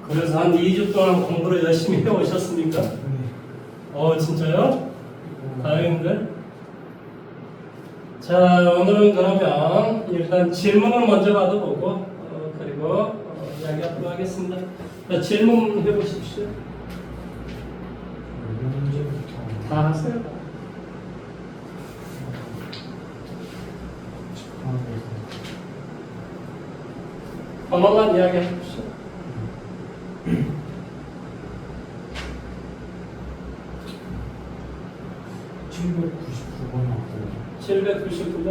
그래서 한 2주 동안 공부를 열심히 해오셨습니까? 진짜요? 다행인데. 자, 오늘은 그러면 일단 질문을 먼저 받아보고 그리고 이야기하도록 하겠습니다. 자, 질문 해보십시오. 다 하세요. 번호만 이야기해 주십시오. 799번 하고 799번,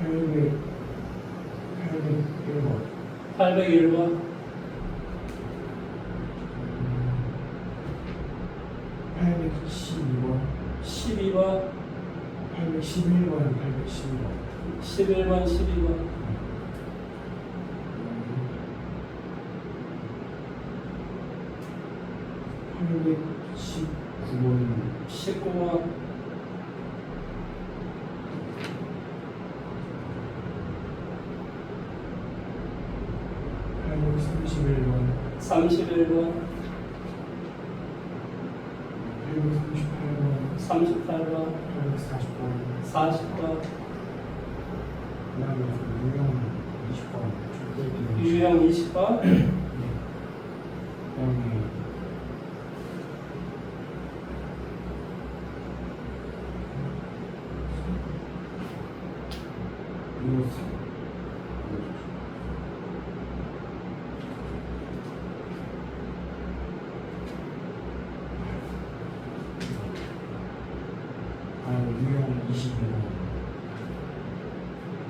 801번 801번, 812번 12번, 811번 11번, 12번, 819번 19번, 831번 31번, 838번 38번, 840번 40번, 그다음에 유형 20번, 그다음에 유형 22번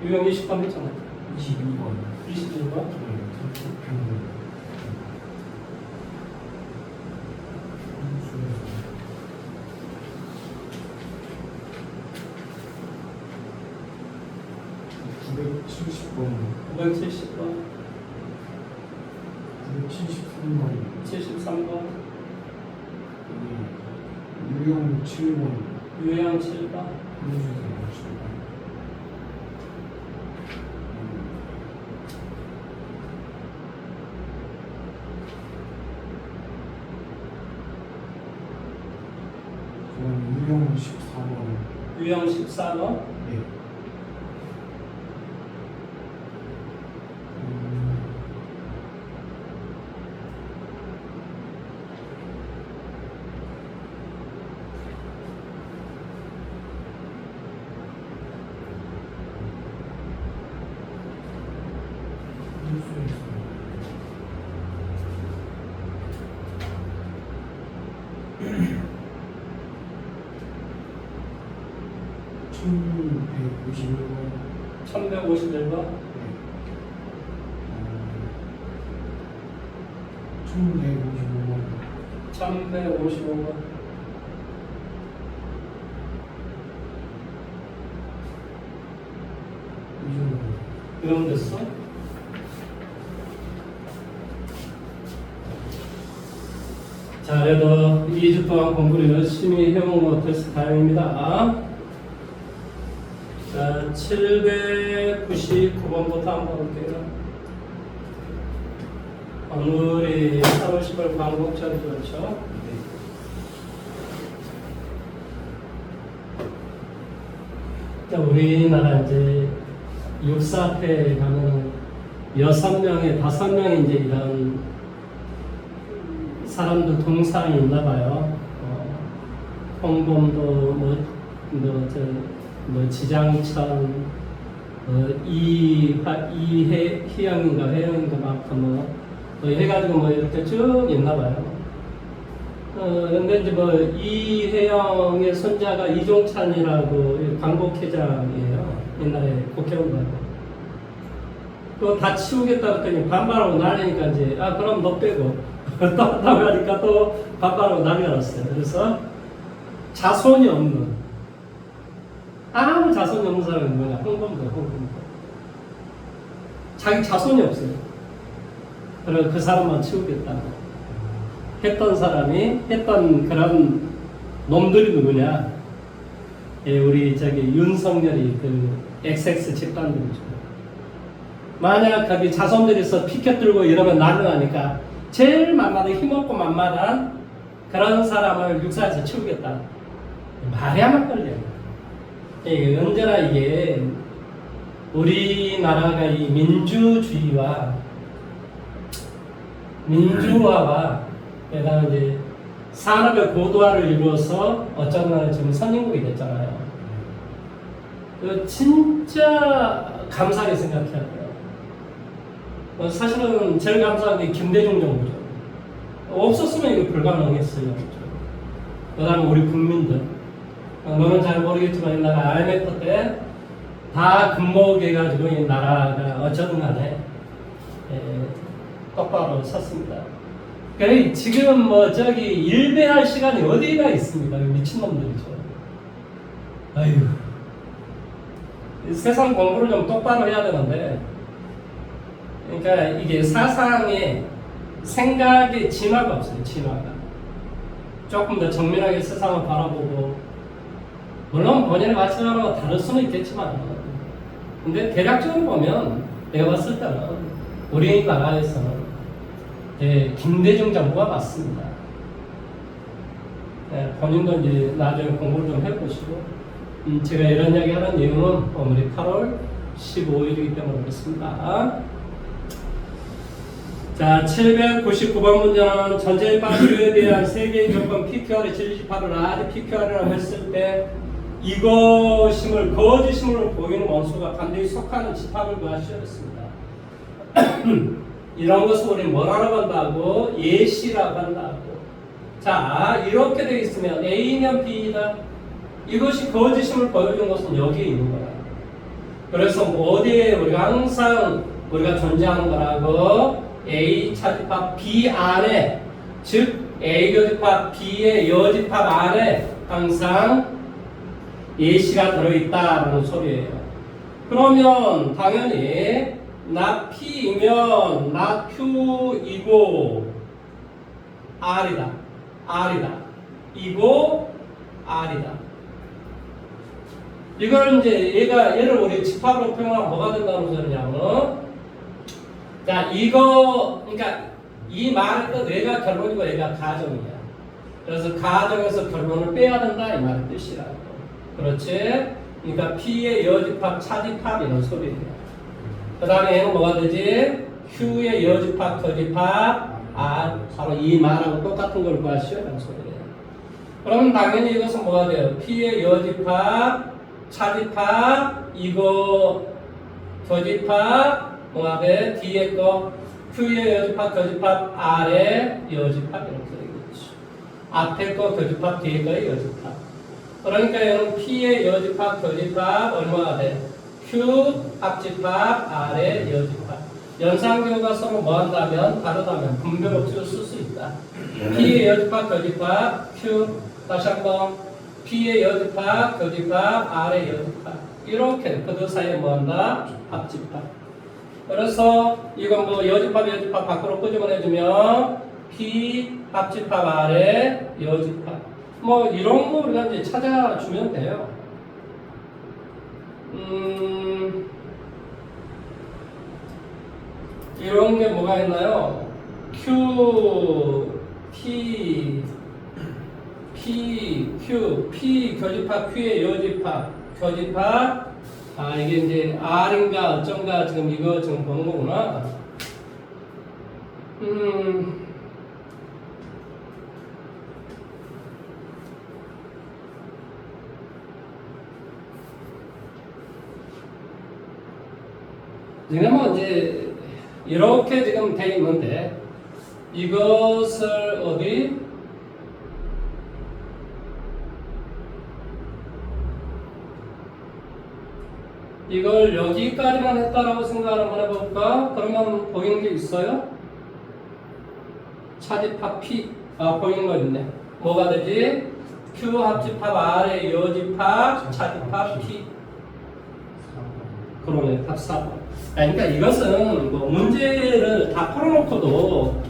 유형 20번 했잖아. 22번 21번, 평균 970번 970번, 973번 73번, 유형 7번 유형 7번, 유형 14번 유형 14번, 네. 번 1151번, 1155번 1155번, 이러면 됐어? 자, 그래도 2주 동안 공부를 열심히 해온 것 같아서 다행입니다. 자, 799번부터 한번 볼게요. 오늘이 3월 10월 광복절 그렇죠? 자, 우리나라 이제 육사 앞에 가면 6명에 5명이 이제 이런 사람들 동상이 있나 봐요. 홍범도 지장천 희영인가 회영인가 막 해가지고 이렇게 쭉 있나 봐요. 근데 이제 이혜영의 손자가 이종찬이라고 광복회장이에요. 옛날에 국회의원하고. 그거 다 치우겠다 했더니 반발하고 난리니까 이제 그럼 너 빼고 또 한다고 하니까 또 반발하고 난리가 났어요. 그래서 자손이 없는, 아무 자손이 없는 사람이 뭐냐? 홍범도. 자기 자손이 없어요. 그래서 그 사람만 치우겠다고 했던 사람이 했던 그런 놈들이 누구냐? 예, 우리 저기 윤석열이 그 XX 집단들이죠. 만약 거기 자손들이서 피켓 들고 이러면 난리 나니까 제일 만만한 힘없고 만만한 그런 사람을 육사에서 치우겠다. 말이 안 맞걸려요. 예, 언제나 이게 우리나라가 이 민주화와 그다음에 이제 산업의 고도화를 이루어서 어쩌면 지금 선진국이 됐잖아요. 그 진짜 감사하게 생각해야 돼요. 사실은 제일 감사한 게 김대중 정부죠. 없었으면 이거 불가능했어요. 그 다음에 우리 국민들. 너는 잘 모르겠지만 옛날에 IMF 때 다 근무해가지고 이 나라가 어쩌든 간에 똑바로 섰습니다. 그래 지금 뭐 저기 일배할 시간이 어디가 있습니까? 미친놈들이죠. 아유, 세상 공부를 좀 똑바로 해야 되는데, 그러니까 이게 사상에 생각의 진화가 없어요. 진화가 조금 더 정밀하게 세상을 바라보고, 물론 본인의 가치관과 다를 수는 있겠지만, 근데 대략적으로 보면 내가 봤을 때는 우리나라에서는 김대중 정부가 맞습니다. 본인도 이제 나중에 공부를 좀 해보시고, 제가 이런 이야기 하는 이유는 오늘이 8월 15일이기 때문에 그렇습니다. 자, 799번 문제는 전제의 바디에 대한 세 개의 조건 PQR의 진리집합을 아주 PQR이라고 했을 때 이것임을 거짓임을 보이는 원소가 반드시 속하는 집합을 구하셔야 했습니다. 이런 것을 우리 뭐라고 한다고? 예시라고 한다고. 자, 이렇게 되어 있으면 A면 B이다. 이것이 거짓임을 보여준 것은 여기에 있는 거야. 그래서 어디에 우리가 항상 우리가 존재하는 거라고? A 차집합 B 안에, 즉 A 교집합 B의 여집합 안에 항상 예시가 들어있다라는 소리예요. 그러면 당연히 나 P이면 나 Q이고 R이다. 이고 R이다. 이걸 이제 얘를 우리 집합으로 표현하면 뭐가 된다는 소리냐면, 자, 그러니까 이 말의 뜻, 얘가 결론이고 얘가 가정이야. 그래서 가정에서 결론을 빼야 된다 이 말의 뜻이라고. 그렇지? 그러니까 P의 여집합, 차집합 이런 소리예요. 그 다음에 얘는 뭐가 되지? Q의 여집합, 거집합, R. 바로 이 말하고 똑같은 걸 구하시오 이런 소리예요. 그럼 당연히 이것은 뭐가 돼요? P의 여집합, 차집합, 이거 거집합, 뭐가 돼? 뒤에 거 Q의 여집합, 거집합, R의 여집합 이렇게 되겠죠. 앞에 거 거집합, 뒤에 거의 여집합. 그러니까 얘는 P의 여집합, 거집합 얼마가 돼? Q 합집합, R의 여집합. 연상교과서로 뭐 한다면, 다르다면 분별법칙을 쓸 수 있다. P의 여집합, 거집합, Q. 다시 한번 P의 여집합, 거집합, R의 여집합. 이렇게 그들 사이에 뭐 한다? 합집합. 그래서 이건 뭐 여집합 밖으로 끄집어내주면 P 합집합 R의 여집합. 뭐 이런 거 우리가 이제 찾아주면 돼요. 이런 게 뭐가 있나요? Q, P 교집합, Q의 여집합, 교집합. 아, 이게 이제 R인가 어쩐가 지금 이거 지금 보는 거구나. 지금 뭐 이제 이렇게 지금 돼 있는데 이것을 어디 이걸 여기까지만 했다라고 생각을 한번 해볼까? 그러면 보이는 게 있어요? 차집합 P 보이는 거 있네. 뭐가 되지? Q 합집합 R의 여집합 차집합 P. 그러네, 답 4번. 그러니까 이것은 뭐 문제를 다 풀어놓고도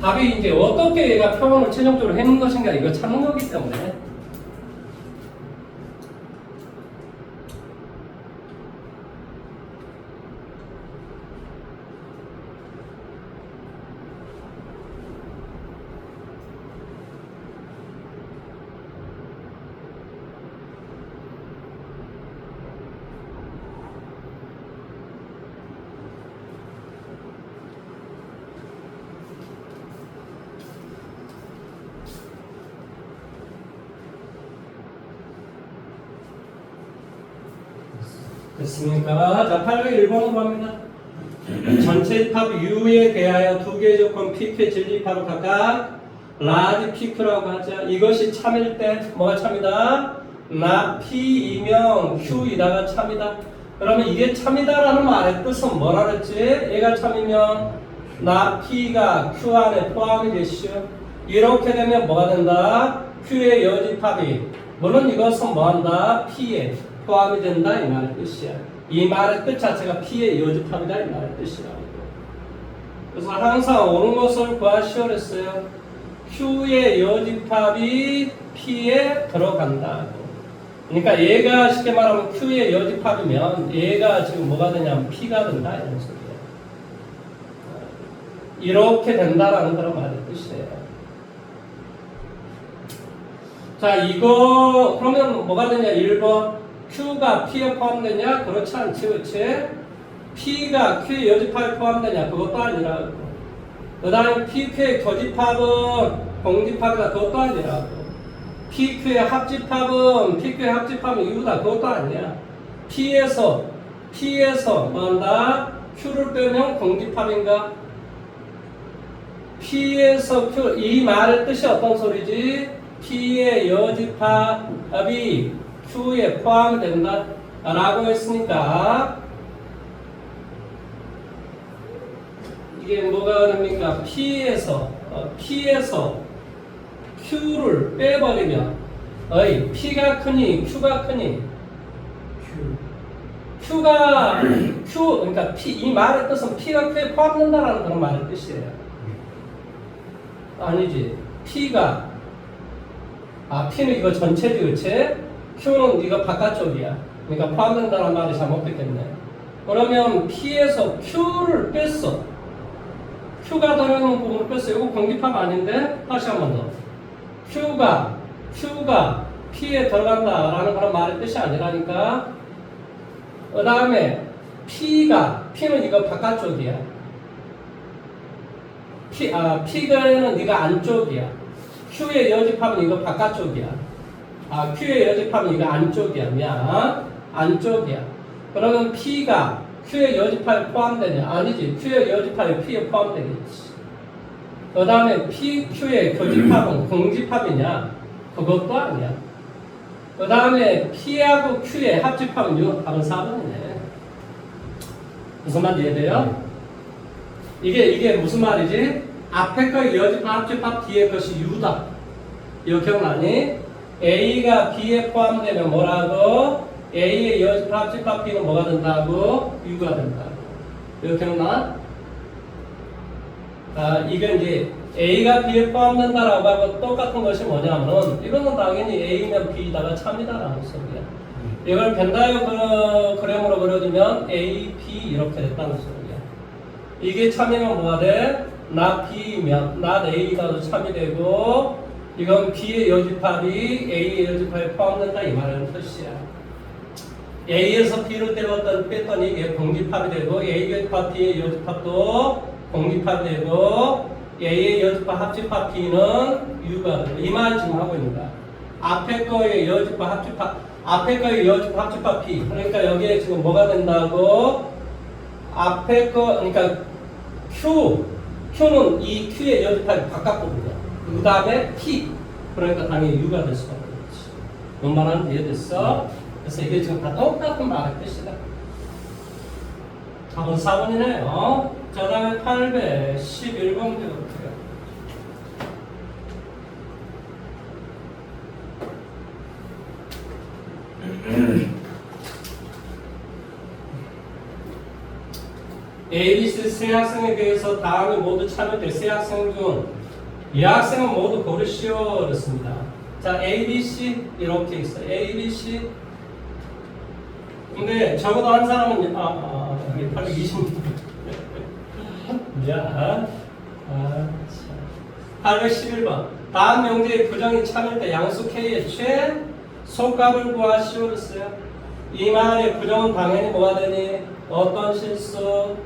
답이 이제 어떻게 얘가 표현을 최종적으로 해놓은 것인가 이거 찾는 거기 때문에 됐습니까? 자, 801번으로 갑니다. 전체 집합 U에 대하여 두 개의 조건 PQ의 진리집합을 각각 라지 PQ라고 하자. 이것이 참일 때 뭐가 참이다? 나 P이면 Q이다가 참이다. 그러면 이게 참이다라는 말의 뜻은 뭐라 그랬지? 얘가 참이면 나 P가 Q 안에 포함이 되시오. 이렇게 되면 뭐가 된다? Q의 여집합이 물론 이것은 뭐한다? P에 포함이 된다 이 말의 뜻이야. 이 말의 뜻 자체가 P의 여집합이다 이 말의 뜻이라고. 그래서 항상 옳은 것을 구하시오 그랬어요. Q의 여집합이 P에 들어간다. 그러니까 얘가 쉽게 말하면 Q의 여집합이면 얘가 지금 뭐가 되냐면 P가 된다 이런 소리야. 이렇게 된다라는 그런 말의 뜻이에요. 자, 이거 그러면 뭐가 되냐? 1번 Q가 P에 포함되냐? 그렇지 않지, 그렇지? P가 Q의 여집합에 포함되냐? 그것도 아니라고. 그 다음에 PQ의 교집합은 공집합이다. 그것도 아니라고. PQ의 합집합은 PQ의 합집합은 이유다. 그것도 아니야. P에서 뭐한다? Q를 빼면 공집합인가? P에서 Q 이 말의 뜻이 어떤 소리지? P의 여집합이 Q에 포함된다 라고 했으니까 이게 뭐가 됩니까? P에서 Q를 빼버리면 P가 크니 Q가 크니 Q가 그러니까 이 말의 뜻은 P가 Q에 포함된다라는 그런 말의 뜻이에요. 아니지. P는 이거 전체지, 그치? Q는 이거 바깥쪽이야. 그러니까 포함된다는 말이 잘못됐겠네. 그러면 P에서 Q를 뺐어. Q가 들어있는 부분을 뺐어. 이거 공집합 아닌데? 다시 한 번 더. Q가 P에 들어간다라는 그런 말의 뜻이 아니라니까. 그 다음에 P는 이거 바깥쪽이야. P가는 네가 안쪽이야. Q의 여집합은 이거 바깥쪽이야. Q의 여집합은 이거 안쪽이야. 미안. 안쪽이야. 그러면 P가 Q의 여집합에 포함되냐? 아니지. Q의 여집합이 P에 포함되겠지. 그 다음에 PQ의 교집합은 공집합이냐? 그것도 아니야. 그 다음에 P하고 Q의 합집합은 6합은 4번이네. 무슨 말인지 이해돼요? 이게 무슨 말이지? 앞에 거 여집합, 합집합, 뒤에 것이 U다. 이거 기억나니? A가 B에 포함되면 뭐라고? A의 여집합, 합집합, B는 뭐가 된다고? U가 된다고. 이거 기억나? 이게 이제 A가 B에 포함된다라고 하고 똑같은 것이 뭐냐면 이거는 당연히 A면 B다가 참이다라는 소리야. 이걸 벤다이어 그램으로 그려주면 A, B 이렇게 됐다는 소리야. 이게 참이면 뭐가 돼? not B면 not A가도 참이 되고 이건 B의 여집합이 A의 여집합에 포함된다 이 말하는 뜻이야. A에서 B를 뺐더니 이게 공집합이 되고 A의 여집합, B의 여집합도 공집합이 되고 A의 여집합, 합집합, B는 U가 되고 이 말 지금 하고 있는 거야. 앞에 거의 여집합, 합집합, 앞에 거의 여집합, 합집합, B. 그러니까 여기에 지금 뭐가 된다고? 앞에 거, 그러니까 Q는 이 Q의 여집합이 바깥거든요. 그 다음에 P. 그러니까 당연히 U가 될 수밖에 없지. 뭔 말하는지 이해됐어? 그래서 이게 지금 다 똑같은 말의 뜻이다. 답은 4번이네요. 자, 다음에 811번 배울게요. ABC 세 학생에 대해서 다음에 모두 참여될 세 학생 중 이 학생은 모두 고르시오 그렇습니다. 자, ABC 이렇게 있어요. ABC. 근데 적어도 한 사람은 820. 야, 811번. 다음 명제의 부정이 참일 때 양수 K의 최소값을 구하시오 그랬어요. 이 말의 부정은 당연히 뭐가 되니? 어떤 실수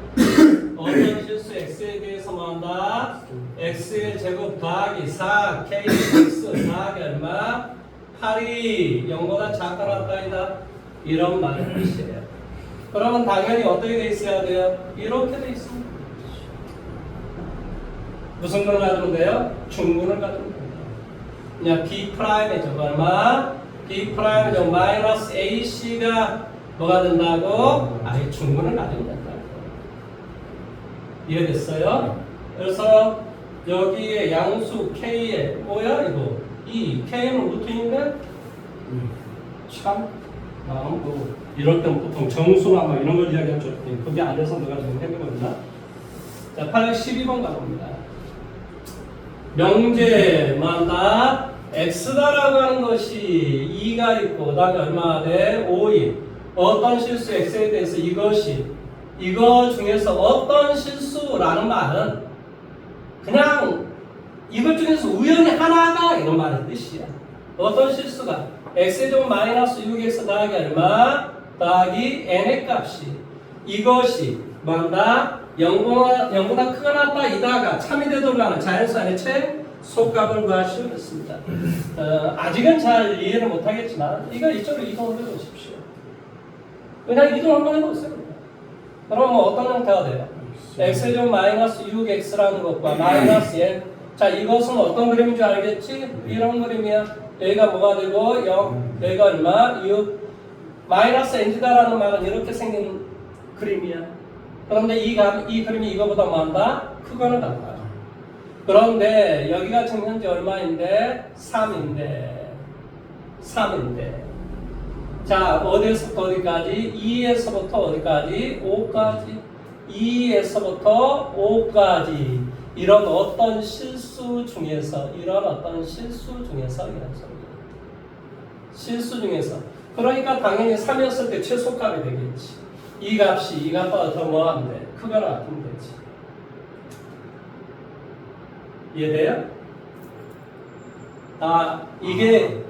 x에 대해서 뭐한다? x의 제곱 더하기 4 kx 더하기 얼마? 8이 0보다 작거나 같다이다. 이런 말의 뜻이에요. 그러면 당연히 어떻게 돼 있어야 돼요? 이렇게 돼 있습니다. 무슨 걸 가지면 돼요? 중근을 가지면 돼요. 그냥 B'의 저거 얼마? B'의 마이너스 AC가 뭐가 된다고? 아예 중근을 가지면 된다고. 이해됐어요? 그래서 여기에 양수 K에 뭐야 이거? 이 K는 루트인데 참 뭐 이럴 때는 보통 정수나 막 이런 걸 이야기하죠. 그게 안에서 내가 지금 해보거든요. 자, 812번 가봅니다. 명제 뭐한다? x다라고 하는 것이 2가 있고 그 다음에 얼마가 돼? 5인 어떤 실수 x에 대해서 이거 중에서 어떤 실수라는 말은 그냥 이것 중에서 우연히 하나가 이런 말의 뜻이야. 어떤 실수가 x에 좀 마이너스 6x 더하기 얼마? 더하기 n의 값이 이것이 뭐한다? 0보다 크거나 같다 이다가 참이 되도록 하는 자연수 안의 최소값을 구하시오 했습니다. 아직은 잘 이해를 못하겠지만 이걸 이쪽으로 이동을 해보십시오. 그냥 이동 한번 해보세요. 그럼 뭐 어떤 형태가 돼요? x에 좀 마이너스 6x라는 것과 마이너스 n 자 이것은 어떤 그림인 줄 알겠지? 이런 그림이야. 여기가 뭐가 되고 0 여기가 얼마? 6 마이너스 n지다라는 말은 이렇게 생긴 그림이야. 그런데 이 그림이 이거보다 뭐한다? 크거나 같다. 그런데 여기가 지금 현재 얼마인데? 3인데 자 어디에서부터 어디까지? 2에서부터 어디까지? 5까지 2에서부터 5까지 이런 어떤 실수 중에서 이런 그러니까 당연히 3이었을 때 최소값이 되겠지. 이 값이 이 값보다 더 뭐 하면 돼? 크거나 같으면 되지. 이해돼요? 아 이게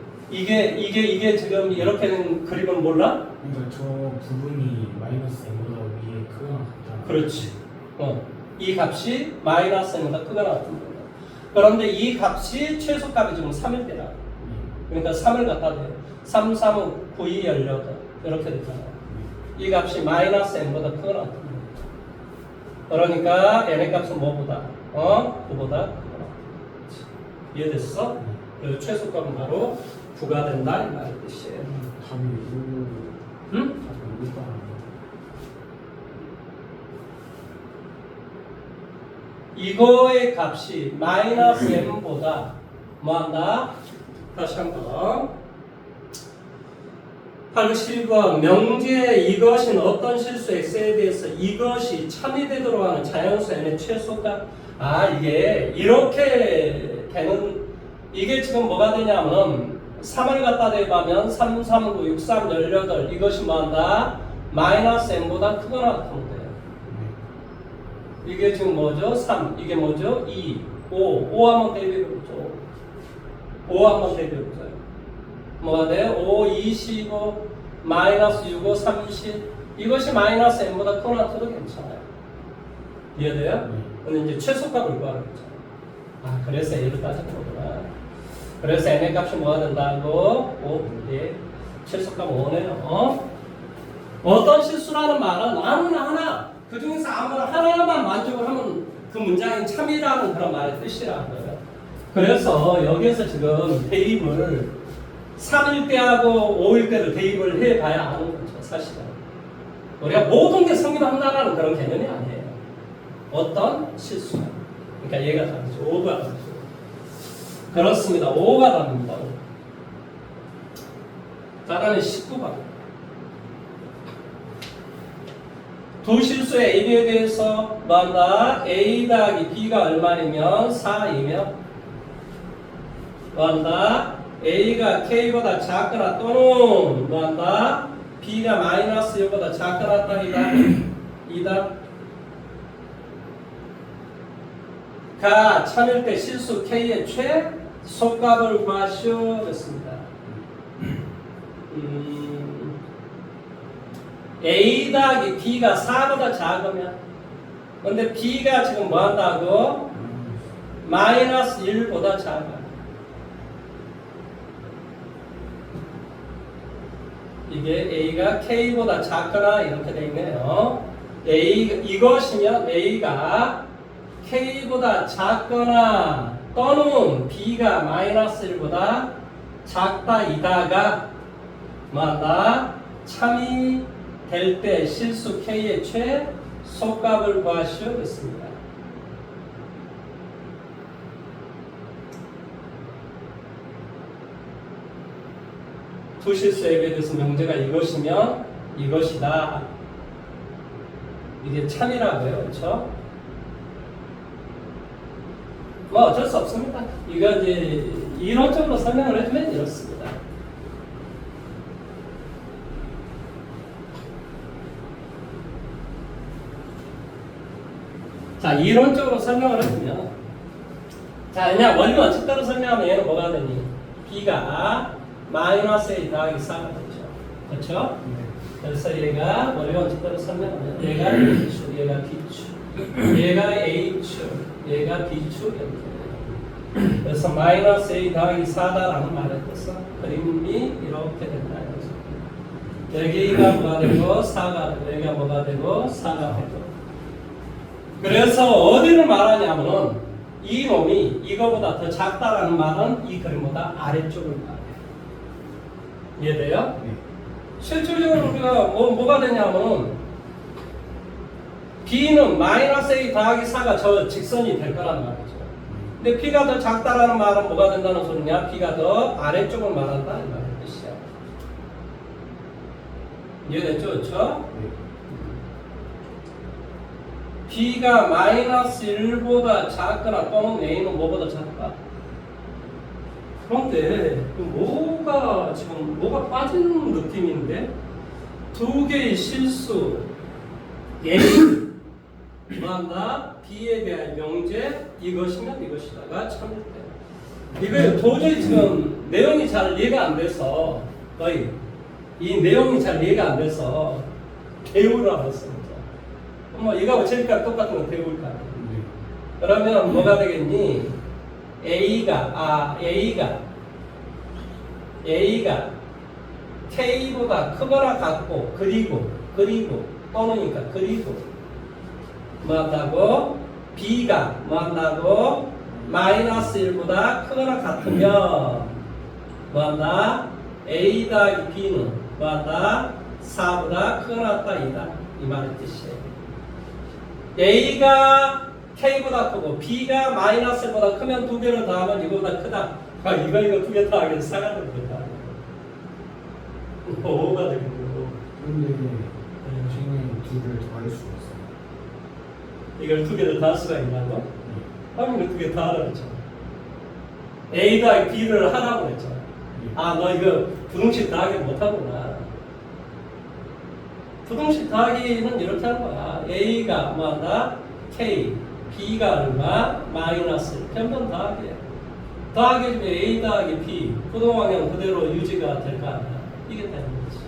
지금 이렇게 된 그림은 몰라? 그러니까 저 부분이 마이너스 n보다 위에 크거나 같다. 그렇지. 이 값이 마이너스 n보다 크거나 같은 거야. 그런데 이 값이 최소값이 지금 3일 때라. 그러니까 3을 갖다 대요. 3, 3, 9, 2, 18 이렇게 됐잖아. 이 값이 마이너스 n보다 크거나 같은 거야. 그러니까 n의 값은 뭐보다? 9보다 크거나. 이해됐어? 그래서 최소값은 바로 9가 된다 이 말의 뜻이에요. 답이 이거 응? 답이 이거다. 이거의 값이 마이너스 n보다 뭐한다? 다시 한번 87번 명제 이것은 어떤 실수 x에 대해서 이것이 참이 되도록 하는 자연수 n의 최소값 이게 이렇게 되는 이게 지금 뭐가 되냐면 3을 갖다 대면 3, 3, 9, 6, 3, 18 이것이 뭐한다? 마이너스 n보다 크거나 같으면 돼요. 이게 지금 뭐죠? 3 이게 뭐죠? 2, 5 한번 대비해보죠. 5 한번 대비해보세요. 뭐가 돼요? 5, 25, 마이너스 6, 5, 30 이것이 마이너스 n보다 크거나 같아도 괜찮아요. 이해돼요? 근데 이제 최소값을 구하겠죠. 그래서 A를 따지는 거구나. 그래서 n의 값이 뭐가 된다고? 5, 예. 최소값 5네요. 어떤 실수라는 말은 아무나 하나 그 중에서 아무나 하나만 만족을 하면 그 문장이 참이라는 그런 말의 뜻이라고요. 그래서 여기에서 지금 대입을 3일 때하고 5일 때를 대입을 해봐야 하는 거죠, 사실은. 우리가 모든 게 성립한다라는 그런 개념이 아니에요. 어떤 실수. 그러니까 얘가 다르죠. 5가 다르죠. 그렇습니다. 5가 답니다. 자, 다음에 19번. 두 실수의 A, B에 대해서 뭐한다? A 더하기 B가 얼마이면 4이며 뭐한다? A가 K보다 작거나 또는 뭐한다? B가 마이너스 1보다 작거나 딱이다. 2다. 가 참일 때 실수 K의 최소값을 구하시오 됐습니다. A 더하기 B가 4보다 작으면 근데 B가 지금 뭐 한다고? 마이너스 1보다 작아. 이게 이게 A가 K보다 작거나 이렇게 돼 있네요. 이것이면 A가 K보다 작거나 또는 B가 마이너스 1보다 작다 이다가 뭐한다? 참이 될 때 실수 K의 최소값을 구하시오 됐습니다. 두 실수에 대해서 명제가 이것이면 이것이다. 이게 참이라고요. 그렇죠? 뭐 어쩔 수 없습니다. 이거 이제 이론적으로 설명을 해주면 이렇습니다. 자, 이론적으로 설명을 해주면 자, 그냥 원리 원칙대로 설명하면 얘는 뭐가 되니? B가 마이너스 A 더하기 4가 되죠. 그렇죠? 그래서 얘가 원리 원칙대로 설명하면 얘가 A축, 얘가 B축, 얘가 A축, 얘가 B축 이렇게 돼요. 그래서 마이너스 A 더하기 4다라는 말에 뜻은 그림이 이렇게 된다. 여기가 뭐가 되고 4가 되고 여기가 뭐가 되고 4가 되고 그래서 어디를 말하냐면은 이 놈이 이거보다 더 작다라는 말은 이 그림보다 아래쪽을 말해요. 이해돼요? 네. 실질적으로 우리가 뭐가 되냐면은 B는 마이너스 A 더하기 4가 저 직선이 될 거란 말이죠. 근데 B가 더 작다라는 말은 뭐가 된다는 소리냐? B가 더 아래쪽을 말한다 이 말의 뜻이야. 이해됐죠? 그렇죠? 네. B가 마이너스 1보다 작거나 또는 A는 뭐보다 작다? 그런데 뭐가 지금 뭐가 빠지는 느낌인데 두 개의 실수 A 뭐한다? B에 대한 명제 이것이면 이것이다가 참일 때 이거 도저히 지금 내용이 잘 이해가 안 돼서 거의 이 내용이 잘 이해가 안 돼서 배우라 그랬습니다. 뭐 이거하고 제니까 똑같은 거 배울 거 아니에요. 네. 그러면 뭐가 되겠니? A가 K보다 크거나 같고 그리고 또는니까 그리고 뭐한다고? B가 뭐한다고? 마이너스 1보다 크거나 같으면 뭐한다? A 더하기 B는 뭐한다? 4보다 크거나 같다 이다 이 말의 뜻이에요. A가 K보다 크고 B가 마이너스 1보다 크면 두 개를 더하면 이거보다 크다. 이거 두 개 더하면 4가 됩니다. 5가 되겠고 그런데 나중에 두 개를 더할 수가 있어요. 이걸 두 개를 더할 수가 있냐고? 그럼 이거 두 개 더하라고 했잖아. A 더하기 B를 하라고 했잖아. 아, 너 이거 부등식 더하기 못하구나. 부등식 더하기는 이렇게 하는 거야. A가 뭐한다? K, B가 얼마? 마이너스. 변변 더하기야. 더하기 해주면 A 더하기 B. 부동방향 그대로 유지가 될 거 아니야. 이게 되는 거지.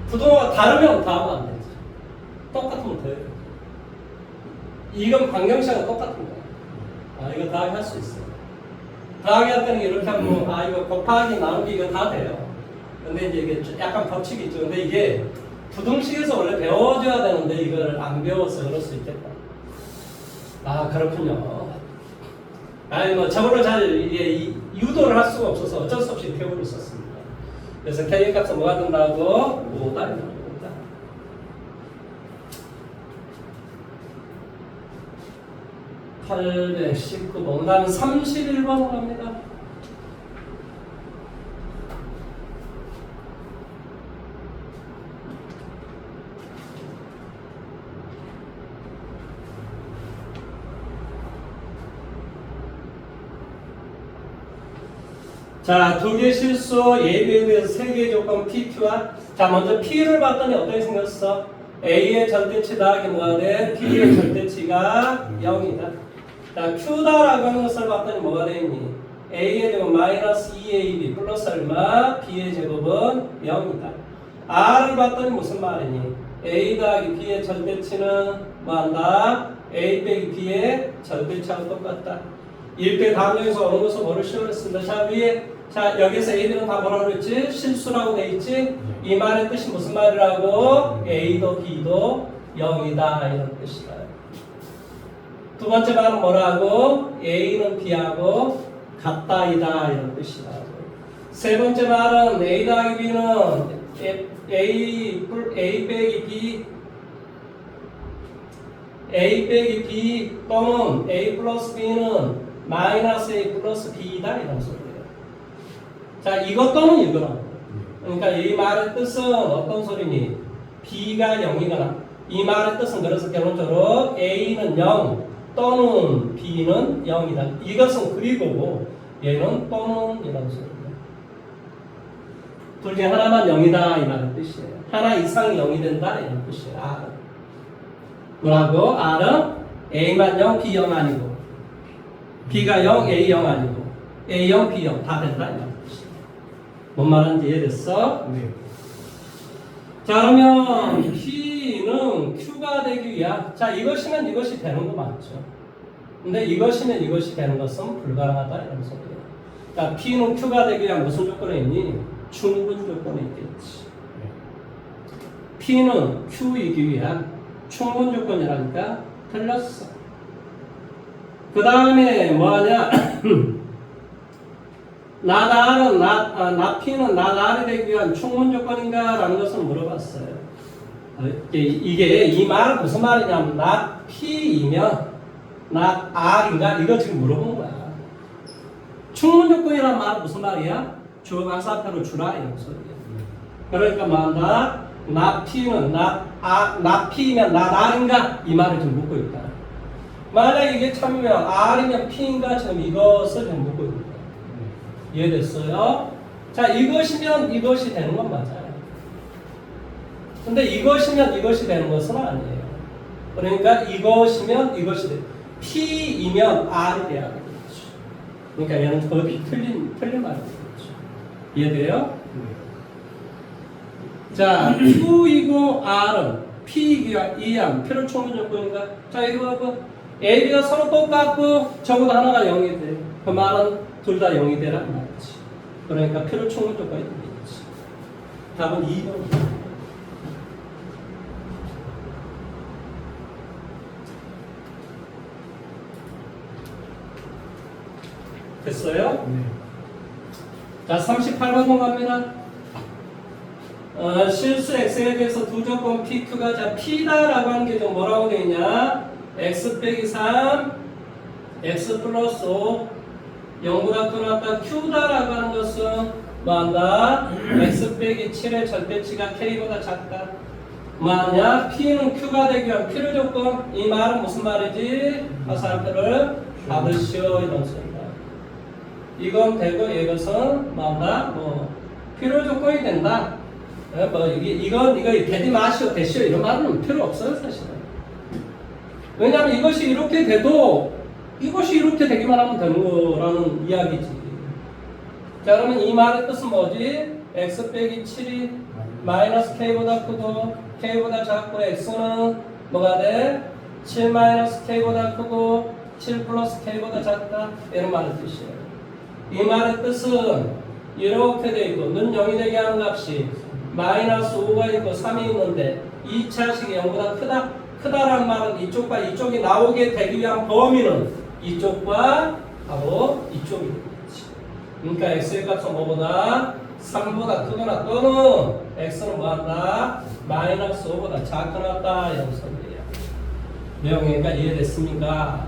부동화가 다르면 더하면 안 되지. 똑같으면 돼. 이건 방정식은 똑같은 거야. 아, 이거 더하기 할 수 있어. 더하기 할 때는 이렇게 하면, 아, 이거 곱하기 나누기 이거 다 돼요. 근데 이제 이게 약간 법칙이 있죠. 근데 이게 부등식에서 원래 배워줘야 되는데 이걸 안 배워서 그럴 수 있겠다. 아, 그렇군요. 아니, 뭐, 저거를 잘 이게 유도를 할 수가 없어서 어쩔 수 없이 표현을 썼습니다. 그래서 K 값은 뭐가 된다고? 5다. 819번. 그 다음에 31번으로 갑니다. 자, 두 개 실수 예비에 대해서 세 개의 조건 PQ와 자, 먼저 P를 봤더니 어떻게 생겼어? A의 절대치 더하기 뭐가 돼? P의 절대치가 0이다. 자, Q다라고 하는 것을 봤더니 뭐가 되니? A의 제곱 마이너스 2AB 플러스 얼마? B의 제곱은 0이다. R을 봤더니 무슨 말이니? A 더하기 B의 절대치는 뭐한다? A 빼기 B의 절대치하고 똑같다. 1대 다음에서 어느 것을 뭐를 씌워냈습니다. 자, 위에 자, 여기서 A들은 다 뭐라고 그랬지? 실수라고 돼 있지? 이 말의 뜻이 무슨 말이라고? A도 B도 0이다 이런 뜻이다. 두 번째 말은 뭐라고? A는 B하고 같다이다 이런 뜻이다. 세 번째 말은 A 더하기 B는 A 빼기 B 또는 A 플러스 B는 마이너스 A 플러스 B이다 이런 소리예요. 자, 이것 또는 이거라고. 그러니까 이 말의 뜻은 어떤 소리니? B가 0이거나 이 말의 뜻은 그래서 결론적으로 A는 0 또는 B는 0이다. 이것은 그리고고 얘는 또는 이런 소리예요. 둘 중에 하나만 0이다 이 말의 뜻이에요. 하나 이상이 0이 된다 이런 뜻이에요. R은 뭐라고? R은 A만 0, B 0 아니고 B가 0, A 0 아니고 A 0, B 0 다 된다 이 말의 뜻이에요. 뭔 말인지 이해됐어? 네. 자, 그러면 P는 Q가 되기 위한 자, 이것이면 이것이 되는 거 맞죠? 근데 이것이면 이것이 되는 것은 불가능하다 이런 소리예요. 자, P는 Q가 되기 위한 무슨 조건이 있니? 충분 조건이 있겠지. P는 Q이기 위한 충분 조건이라니까 틀렸어. 그 다음에 뭐하냐? 나 P는 나날이 되기 위한 충분 조건인가? 라는 것을 물어봤어요. 이게 이 말은 무슨 말이냐면 나 P이면 나 R인가? 이거 지금 물어본 거야. 충분 조건이란 말은 무슨 말이야? 주어 관사표로 주라 이런 소리야. 그러니까 말한다. 나 P는 나 P면 나 R인가? 이 말을 지금 묻고 있다. 만약 이게 참이면 R이면 P인가? 지금 이것을 지금 묻고 있는 거야. 이해됐어요? 자, 이것이면 이것이 되는 건 맞아요. 근데 이것이면 이것이 되는 것은 아니에요. 그러니까 이것이면 이것이 돼. P이면 R이 돼야 되겠죠. 그러니까 얘는 거의 틀린 말이죠. 이해돼요? 자, Q이고 R은 P이랑 P를 충분 조건인가? 자, 이거 봐봐. A, B가 서로 똑같고 적어도 하나가 0이 돼. 그 말은 둘 다 0이 되라는 말이지. 그러니까 P를 충분 조건이 되겠지. 답은 2번. 됐어요? 네. 자, 38번 갑니다. 실수 x에 대해서 두 조건 PQ가 자 P다라고 하는 게 좀 뭐라고 되어 있냐? x 빼기 3, x 플러스 5, 0보다 크다 Q다라고 하는 것은 뭐한다? x 빼기 7의 절대치가 K보다 작다. 뭐하냐? P는 Q가 되기 위한 필요 조건. 이 말은 무슨 말이지? 화살표를 받으시오 이런 소리다. 이건 되고 이것은 뭐한다? 뭐 필요 조건이 된다. 뭐 이거 되지 마시오 되시오 이런 말은 필요 없어요 사실은. 왜냐하면 이것이 이렇게 돼도 이것이 이렇게 되기만 하면 되는 거라는 이야기지. 자, 그러면 이 말의 뜻은 뭐지? x 빼기 7이 마이너스 k보다 크고 k보다 작고 x는 뭐가 돼? 7 마이너스 k보다 크고 7 플러스 k보다 작다 이런 말의 뜻이에요. 이 말의 뜻은 이렇게 돼 있고 는 0이 되게 하는 값이 마이너스 5가 있고 3이 있는데 2차식이 0보다 크다라는 말은 이쪽과 이쪽이 나오게 되기 위한 범위는 이쪽과 바로 이쪽이 되겠지. 그러니까 x의 값은 뭐보다 3보다 크거나 또는 x는 뭐한다? 마이너스 5보다 작거나 이런 소리예요. 내용이니까 이해됐습니까?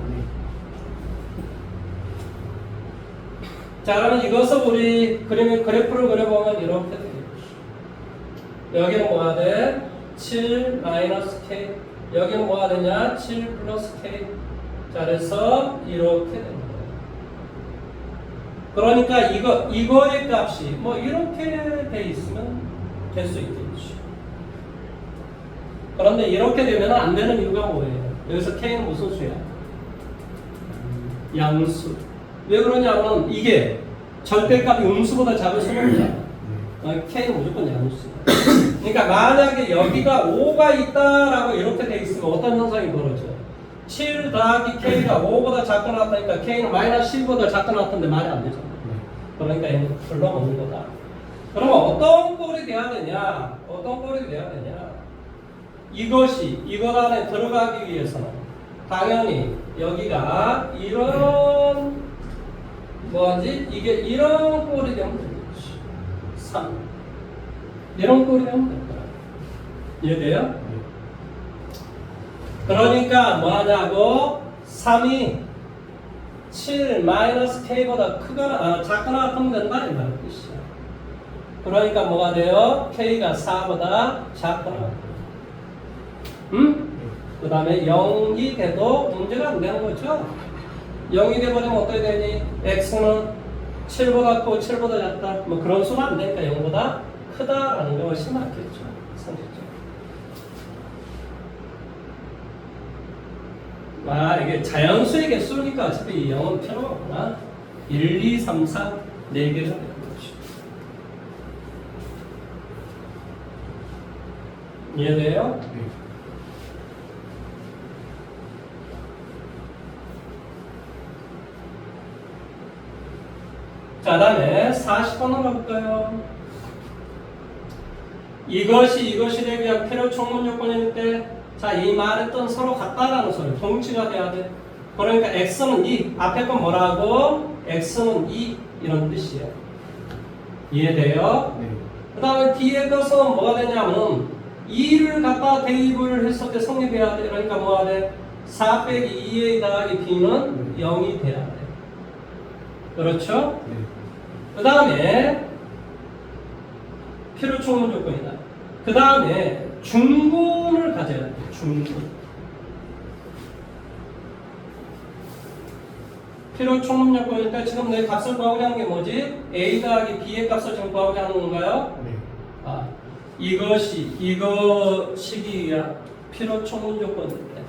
자, 그러면 이것을 우리 그래프를 그려보면 이렇게 되겠죠. 여기는 뭐가 돼? 7 마이너스 k. 여기는 뭐가 되냐? 7 플러스 k. 자, 그래서 이렇게 되는 거예요. 그러니까 이거의 값이 뭐 이렇게 돼 있으면 될 수 있겠죠. 그런데 이렇게 되면 안 되는 이유가 뭐예요? 여기서 k는 무슨 수야? 양수. 왜 그러냐면 이게 절대값이 음수보다 작을 수는 없잖아. k는 무조건 양수야. 그러니까 만약에 여기가 5가 있다라고 이렇게 돼 있으면 어떤 현상이 벌어져? 7 더하기 k가 5보다 작거나 같다니까 k는 마이너스 10보다 작거나 같은데 말이 안 되잖아. 그러니까 얘는 불러먹는 거다. 그러면 어떤 꼴이 돼야 되냐? 어떤 꼴이 돼야 되냐? 이것이 이것 안에 들어가기 위해서는 당연히 여기가 이런 뭐지? 이게 이런 꼴이 되면 되겠지. 3 이런 꼴이 되면 될 거야. 이해돼요? 그러니까 뭐 하냐고? 3이 7 마이너스 k보다 크거나 작거나 같으면 된다 이 말의 뜻이야. 그러니까 뭐가 돼요? k가 4보다 작거나. 응? 그 다음에 0이 돼도 문제가 안 되는 거죠. 0이 돼버리면 어떻게 되니? x는 7보다 크고 7보다 작다. 뭐 그런 수는 안 되니까 0보다 크다라는 것이 맞겠죠. 상식적으로. 이게 자연수의 개수니까 어차피 0은 필요가 없구나. 1, 2, 3, 4, 4개가 되는 거죠. 이해돼요? 자, 다음에 40번으로 가볼까요? 이것이 되기 위한 필요 충분 요건일 때, 자, 이 말했던 서로 같다라는 소리, 동치가 돼야 돼. 그러니까 x는 2, 앞에 건 뭐라고? x는 2, 이런 뜻이에요. 이해돼요? 네. 그 다음에 뒤에 것은 뭐가 되냐면 2를 갖다 대입을 했을 때 성립해야 돼. 그러니까 뭐가 돼? 4 빼기 2a 더하기 b는 0이 돼야 돼. 그렇죠? 네. 그 다음에 필요 충분 조건이다. 그 다음에 중분을 가져야 돼. 중분. 필요 충분 요건일 때 지금 내 값을 구하고자 하는 게 뭐지? a 더하기 b의 값을 지금 구하고자 하는 건가요? 네. 이것이기 위한 필요 충분 요건인데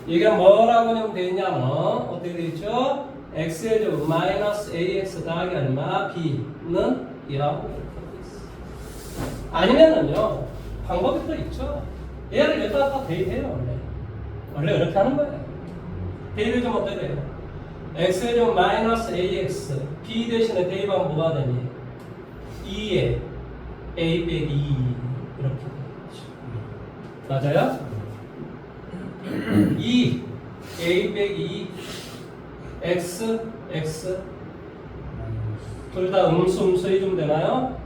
이게 뭐라고 하면 되냐면 어떻게 되죠? x의 제곱 마이너스 ax 더하기 얼마 b는 2라고 되어 있어. 아니면은요 방법이 또 있죠. 얘를 여기다가 대입해요. 원래 이렇게 하는 거예요. 대입을 좀 어떻게 돼요? x의 제곱 마이너스 ax b 대신에 대입하면 뭐가 되니? 2에 a 빼기 2 이렇게 되죠. 맞아요? 2 a 빼기 2 x 둘 다 음수 해주면 되나요?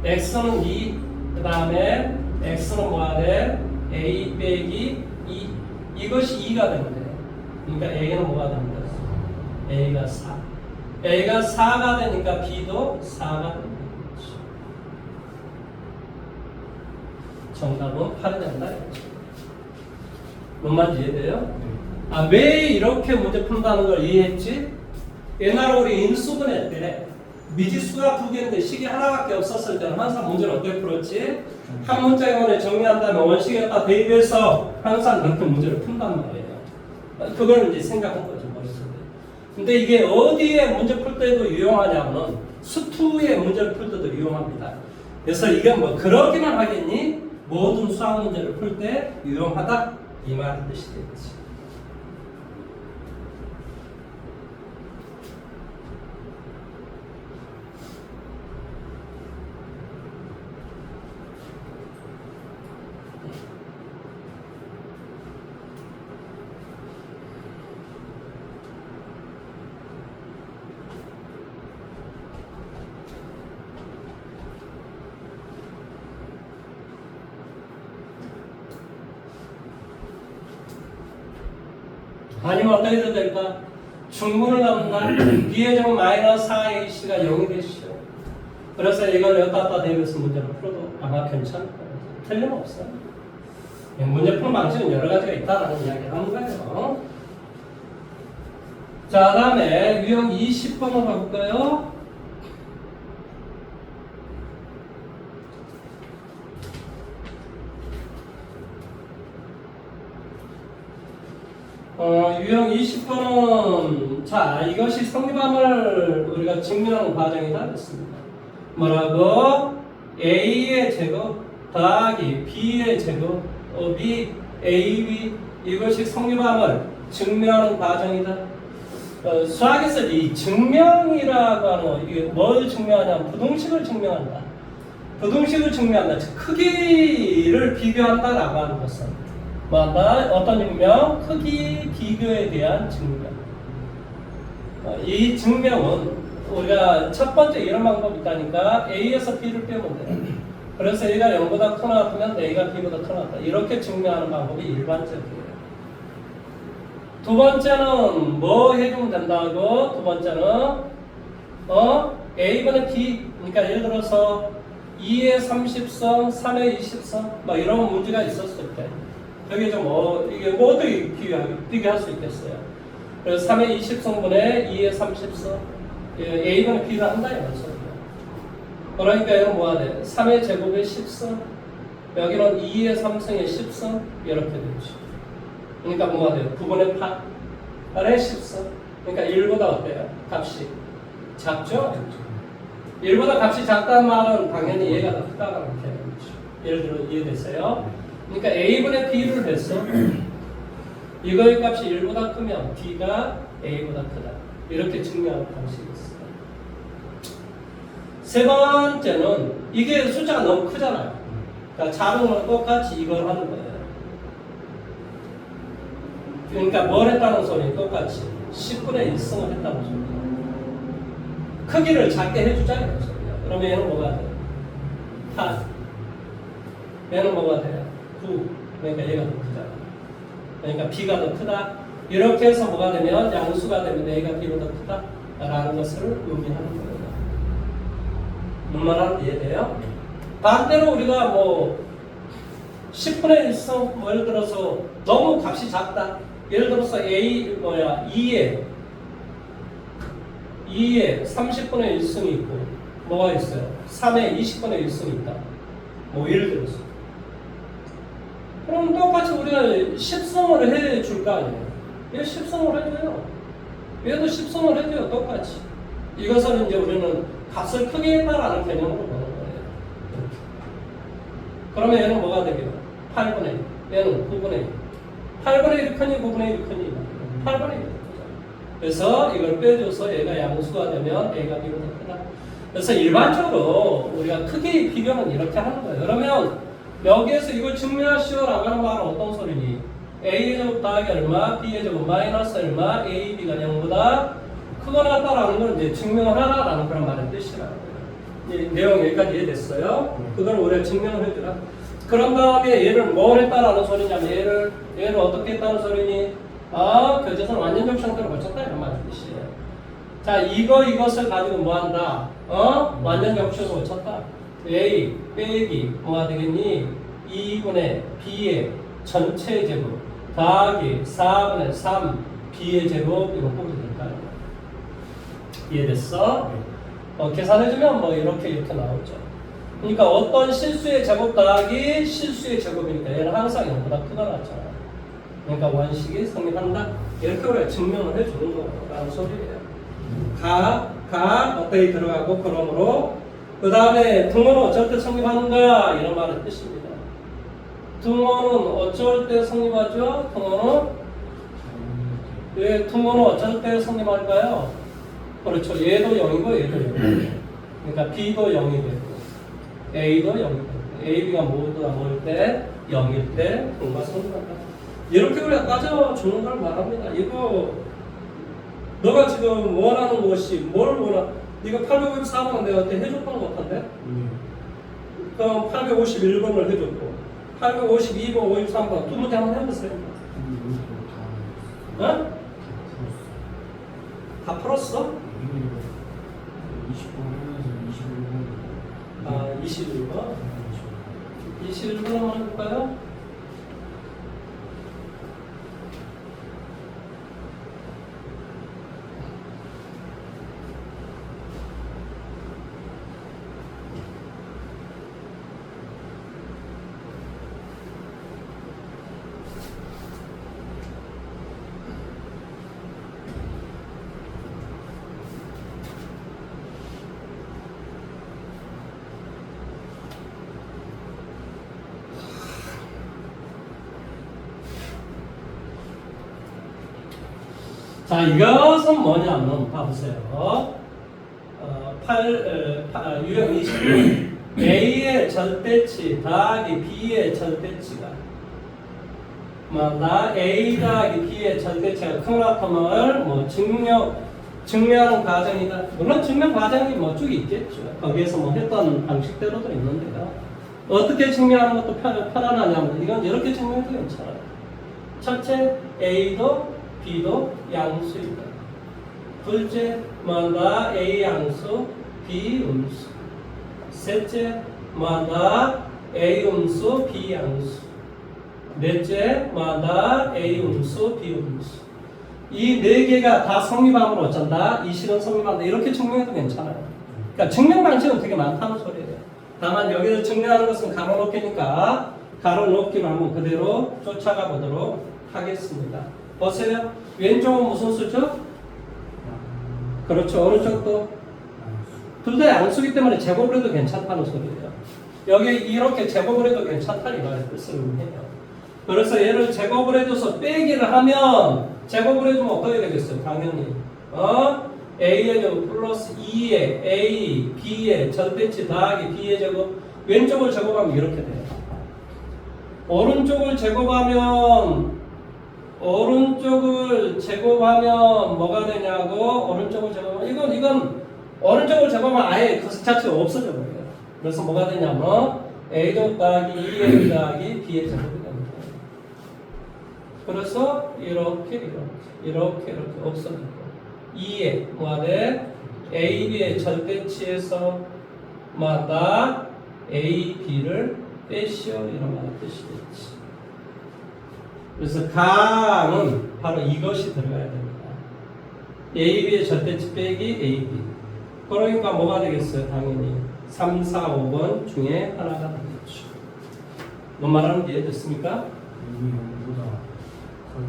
x는 2 그 다음에 x는 뭐가 돼? a 빼기 2 이것이 2가 되면 돼. 그러니까 a는 뭐가 되면 돼? a가 4 a가 4가 되니까 b도 4가 되는 거죠. 정답은 8이 된다 이거죠. 뭔 말인지 이해돼요? 왜 이렇게 문제 푼다는 걸 이해했지? 옛날에 우리 인수분해 때 미지수가 2개인데 식이 하나밖에 없었을 때는 항상 문제를 어떻게 풀었지? 한 문자에 정리한 다음에 원식에다 대입해서 항상 그렇게 문제를 푼단 말이에요. 그걸 이제 생각한 거죠, 머릿속에. 근데 이게 어디에 문제 풀 때도 유용하냐면 수투의 문제를 풀 때도 유용합니다. 그래서 이게 뭐 그러기만 하겠니? 모든 수학 문제를 풀 때 유용하다 이 말의 뜻이 되겠지. 아니면 어떻게 해도 될까? 중분을 넣는다. b의 제곱 마이너스 4ac가 0이 되시죠. 그래서 이걸 여기다 대입해서 문제를 풀어도 아마 괜찮을 거예요. 틀림없어요. 문제 푸는 방식은 여러 가지가 있다는 이야기를 하는 거예요. 자, 다음에 유형 20번으로 가볼까요? 유형 20번은 자 이것이 성립함을 우리가 증명하는 과정이다 했습니다. 뭐라고? A의 제곱 더하기 B의 제곱이 AB 이것이 성립함을 증명하는 과정이다. 수학에서 이 증명이라고 하는 거, 이게 뭘 증명하냐면 부등식을 증명한다. 부등식을 증명한다. 즉 크기를 비교한다라고 하는 것은 뭐한다? 어떤 증명? 크기 비교에 대한 증명. 이 증명은 우리가 첫 번째 이런 방법이 있다니까 A에서 B를 빼면 돼. 그래서 A가 0보다 크나 같으면 A가 B보다 크나 같다. 이렇게 증명하는 방법이 일반적이에요. 두 번째는 뭐 해주면 된다고? 두 번째는 A분의 B, 그러니까 예를 들어서 2의 30성, 3의 20성 뭐 이런 문제가 있었을 때 여기 좀 이게 뭐 어떻게 비교할 수 있겠어요? 그래서 3의 20성분의 2의 30성 A분의 B를 한다 이런 소리예요. 그러니까 이건 뭐가 돼? 3의 제곱의 10성 여기는 2의 3승의 10성 이렇게 되죠. 그러니까 뭐가 돼요? 9분의 8의 10성 그러니까 1보다 어때요? 값이 작죠? 1보다 값이 작다는 말은 당연히 얘가 더 크다라는 개념이죠. 예를 들어 이해됐어요? 그러니까 A분의 B를 해서 이거의 값이 1보다 크면 B가 A보다 크다. 이렇게 증명하는 방식이 있어요. 세 번째는 이게 숫자가 너무 크잖아요. 그러니까 작은 건 똑같이 이걸 하는 거예요. 그러니까 뭘 했다는 소리 똑같이 10분의 1승을 했다는 소리예요. 크기를 작게 해주자 이런 소리예요. 그러면 얘는 뭐가 돼요? 8. 얘는 뭐가 돼요? 9. 그러니까 얘가 더 크잖아. 그러니까 B가 더 크다. 이렇게 해서 뭐가 되면 양수가 되면 A가 B보다 크다 라는 것을 의미하는 거예요. 뭔 말하는지 이해돼요? 반대로 우리가 뭐 10분의 1성 예를 들어서 너무 값이 작다. 예를 들어서 2에 30분의 1승이 있고 뭐가 있어요? 3에 20분의 1승이 있다. 뭐 예를 들어서 그럼 똑같이 우리가 10승을 해줄 거 아니에요? 얘 10승을 해줘요. 얘도 10승을 해줘요. 똑같이. 이것은 이제 우리는 값을 크게 했다라는 개념으로 보는 거예요. 그러면 얘는 뭐가 되게요? 8분의 1. 얘는 9분의 1. 8분의 1이 크니 9분의 1이 크니 8분의 1이 크죠. 그래서 이걸 빼줘서 얘가 양수가 되면 A가 B보다 크다. 그래서 일반적으로 우리가 크기 비교는 이렇게 하는 거예요. 그러면 여기에서 이걸 증명하시오라고 하는 말은 어떤 소리니? A의 제곱 더하기 얼마, B의 제곱 마이너스 얼마, A, B가 0보다 크거나 같다라는 걸 이제 증명을 하라라는 그런 말의 뜻이라는 거예요. 이 내용 여기까지 이해됐어요? 그걸 우리가 증명을 해주라. 그런 다음에 얘를 뭘 했다라는 소리냐면 얘를 어떻게 했다는 소리니? 교재선 완전적 형태로 고쳤다 이런 말의 뜻이에요. 자, 이것을 가지고 뭐 한다? 완전적 형태로 고쳤다. A 빼기 뭐가 되겠니? 2분의 B의 전체 제곱 더하기 4분의 3 B의 제곱 이거 보면 될까요? 이해됐어? 계산해주면 뭐 이렇게 나오죠. 그러니까 어떤 실수의 제곱 더하기 실수의 제곱이니까 얘는 항상 0보다 크다 났잖아. 그러니까 원식이 성립한다. 이렇게 우리가 증명을 해주는 거라는 소리예요. 어떻게 들어가고 그러므로 그 다음에 등호는 어쩔 때 성립하는가 이런 말의 뜻입니다. 등호는 어쩔 때 성립하죠? 등호는 어쩔 때 성립할까요? 그렇죠. 얘도 0이고 얘도 0이고 그러니까 B도 0이 되고 A도 0이 되고 A, B가 모두 다 모일 때 0일 때 등호가 성립한다. 이렇게 우리가 따져주는 걸 말합니다. 이거 너가 지금 원하는 것이 뭘 원하? 네가 854번은 내가 그때 해줬던 것 같은데? 그럼 851번을 해줬고 852번, 53번 두 문제 한번 해보세요. 다 풀었어? 21번? 21번 한번 해볼까요? 자, 이것은 뭐냐면 봐보세요. 유형 20. A의 절대치 더하기 B의 절대치가 나 A 더하기 B의 절대치가 크나텀을 뭐 증명하는 과정이다. 물론 증명 과정이 뭐 쭉 있겠죠. 거기에서 뭐 했던 방식대로도 있는데요. 어떻게 증명하는 것도 편안하냐면 이건 이렇게 증명해도 괜찮아요. 첫째, A도 B도 양수이다. 둘째, 뭐다 A 양수, B 음수. 셋째, 뭐다 A 음수, B 양수. 넷째, 뭐다 A 음수, B 음수. 이 네 개가 다 성립하면 어쩐다? 이 식은 성립한다. 이렇게 증명해도 괜찮아요. 그러니까 증명 방식은 되게 많다는 소리예요. 다만 여기서 증명하는 것은 가로 놓기니까 가로 놓기로 한번 그대로 쫓아가 보도록 하겠습니다. 보세요. 왼쪽은 무슨 수죠? 그렇죠. 오른쪽도 둘 다 양수기 때문에 제곱을 해도 괜찮다는 소리예요. 여기 이렇게 제곱을 해도 괜찮다는 말의 뜻을 의미해요. 그래서 얘를 제곱을 해줘서 빼기를 하면 제곱을 해주면 어떻게 되겠어요? 당연히 A의 제곱 플러스 2의 A, B의 절대치 더하기 B의 제곱. 왼쪽을 제곱하면 이렇게 돼요. 오른쪽을 제곱하면 뭐가 되냐고. 오른쪽을 제곱하면 이건 오른쪽을 제곱하면 아예 그 자체가 없어져 버려요. 그래서 뭐가 되냐면 A 제곱 더하기 2A 더하기 B의 제곱이 됩니다. 그래서 이렇게 없어지고 2에 뭐하되 A, B의 절대치에서 마다 A, B를 빼시오 이런 말의 뜻이 되지. 그래서 가는 바로 이것이 들어가야 됩니다. A, B의 절대치 빼기 A, B. 그러니까 뭐가 되겠어요? 당연히 3, 4, 5번 중에 하나가 되겠죠. 뭔 말하는지 이해됐습니까? 여기 영보다 커요.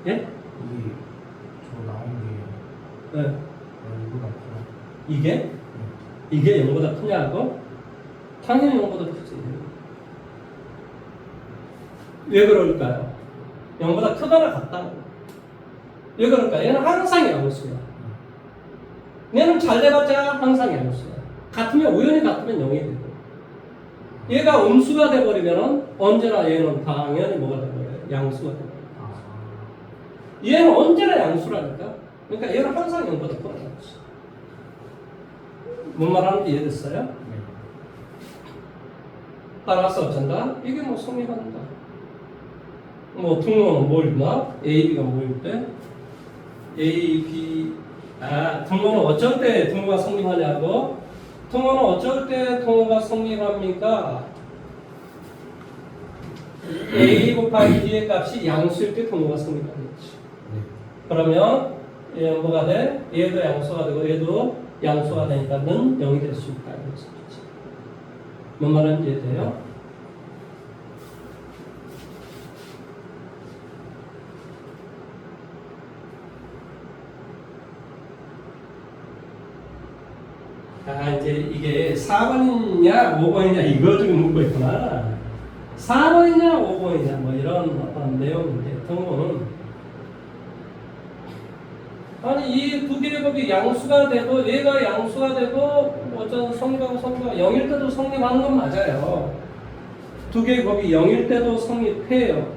예? 여기 저 나온 게 네. 영보다 커요. 이게? 이게 0보다 크냐고? 당연히 0보다 크지. 왜 그럴까요? 0보다 크거나 같다고. 왜 그럴까? 얘는 항상 양수야. 얘는 잘 돼봤자 항상 양수야. 같으면 우연히 같으면 0이 되고. 얘가 음수가 돼버리면 언제나 얘는 당연히 뭐가 돼버려요? 양수가 돼버려요. 얘는 언제나 양수라니까. 그러니까 얘는 항상 0보다 크거나 같지. 뭔 말하는지 이해됐어요? 네. 따라서 어쩐다? 이게 뭐 성립한다. 뭐 등호는 뭘 있나? A, B가 뭐일 때? A, B 등호는 어쩔 때 등호가 성립하냐고? 등호는 어쩔 때 등호가 성립합니까? A 곱하기 B의 값이 양수일 때 등호가 성립하겠지. 그러면 얘 뭐가 돼? 얘도 양수가 되고 얘도 양수가 되니까는 0이 될 수 있다. 이런 소리지. 뭔 말인지 이해돼요? 이제 이게 4번이냐 5번이냐 이거 좀 묻고 있구나. 4번이냐 5번이냐 뭐 이런 어떤 내용인데 등호는 아니 이 두 개의 법이 양수가 되고 얘가 양수가 되고 어떤 성립하고 0일 때도 성립하는 건 맞아요. 두 개의 법이 0일 때도 성립해요.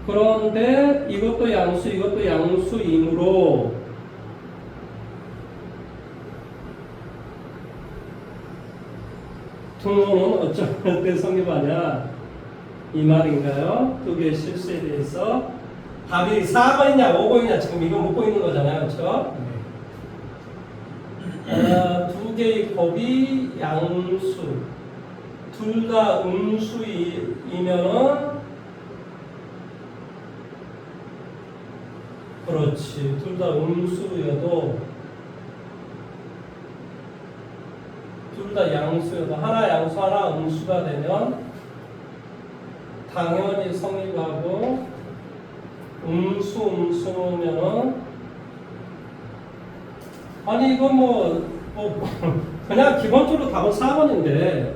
그런데 이것도 양수이므로 등호는 어쩔 때 성립하냐 이 말인가요? 두 개의 실수에 대해서 답이 4번이냐 5번이냐 지금 이거 묻고 있는 거잖아요. 그렇죠? 두 개의 법이 양수 둘 다 음수이면은 그렇지 둘 다 음수여도 둘 다 양수여도 하나 양수 하나 음수가 되면 당연히 성립하고 음수면은 아니 이거 뭐 그냥 기본적으로 답은 4번인데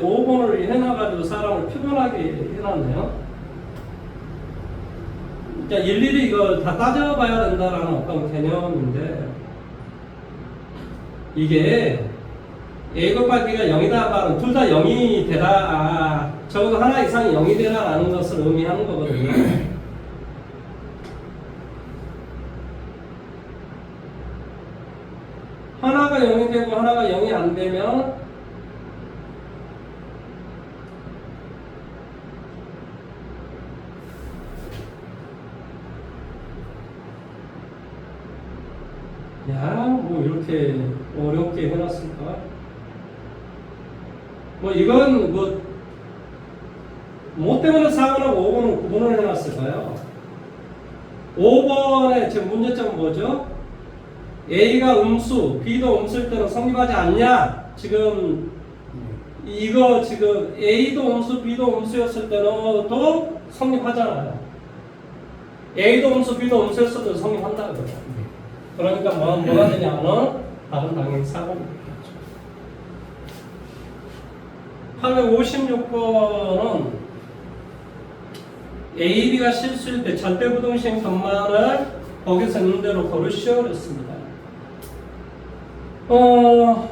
5번을 해놔가지고 사람을 피곤하게 해놨네요. 일일이 이걸 다 따져봐야 된다라는 어떤 개념인데 이게 A 곱하기 B가 0이다 말은 둘 다 0이 되라 적어도 하나 이상이 0이 되라라는 것을 의미하는 거거든요. 하나가 0이 되고 하나가 0이 안 되면 뭐 이렇게 어렵게 해놨을까? 뭐 이건 뭐 때문에 4번하고 5번을 구분을 해놨을까요? 5번의 제 문제점은 뭐죠? A가 음수, B도 음수일 때는 성립하지 않냐? 지금 이거 지금 A도 음수, B도 음수였을 때는 또 성립하잖아요. A도 음수, B도 음수였을 때도 성립한다는 거죠. 그러니까 뭐가 되냐면 답은 당연히 4번입니다. 856번은 A, B가 실수일 때 절대부동식 전만을 거기서 있는 대로 고르시오 그랬습니다.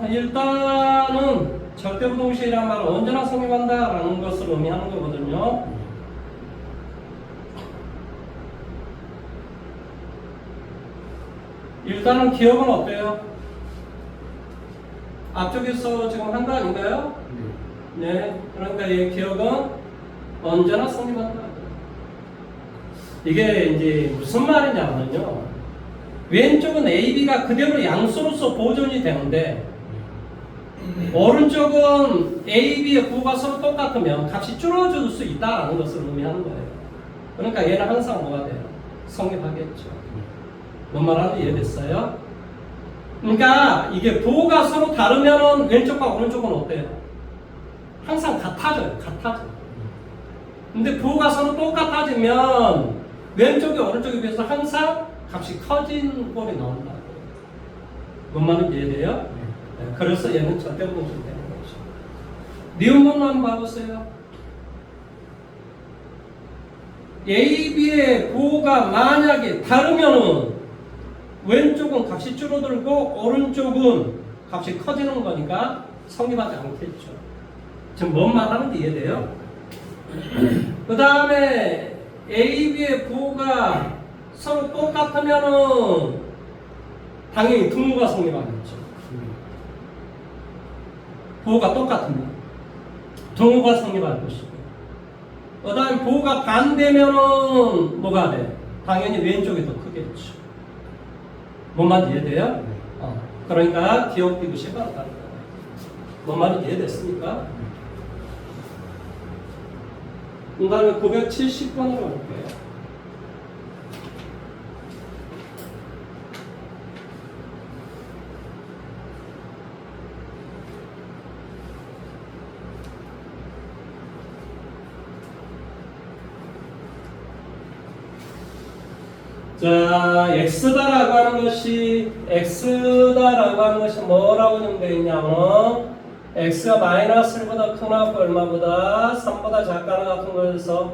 일단은 절대부동식이란 말은 언제나 성립한다라는 것을 의미하는 거거든요. 일단은 기억은 어때요? 앞쪽에서 지금 한 거 아닌가요? 네. 그러니까 이 기억은 언제나 성립한다. 이게 이제 무슨 말이냐면요. 왼쪽은 A, B가 그대로 양수로서 보존이 되는데 오른쪽은 A, B의 부호가 서로 똑같으면 값이 줄어들 수 있다는 것을 의미하는 거예요. 그러니까 얘는 항상 뭐가 돼요? 성립하겠죠. 뭔 말하는지 이해됐어요? 그러니까 이게 부호가 서로 다르면 왼쪽과 오른쪽은 어때요? 항상 같아져요. 근데 부호가 서로 똑같아지면 왼쪽이 오른쪽에 비해서 항상 값이 커진 꼴이 나온다. 뭔 말인지 이해돼요? 네, 그래서 얘는 절대부동식이 되는 거죠. 니은번호 한번 봐보세요. A, B의 부호가 만약에 다르면은 왼쪽은 값이 줄어들고 오른쪽은 값이 커지는 거니까 성립하지 않겠죠. 지금 뭔 말하는지 이해돼요? 그 다음에 A, B의 부호가 서로 똑같으면은 당연히 등호가 성립하겠죠. 부호가 똑같으면 등호가 성립할 것이고, 그 다음에 부호가 반대면은 뭐가 돼? 당연히 왼쪽이 더 크겠죠. 뭔 말인지 이해돼요? 그러니까 기억 비교시 바로 다르다. 뭔 말인지 이해됐습니까? 그 다음에 970번으로 볼게요. 자, x다라고 하는 것이 뭐라고 정되어 있냐면 x가 마이너스 1보다 크나 얼마보다 3보다 작거나 같은 거에서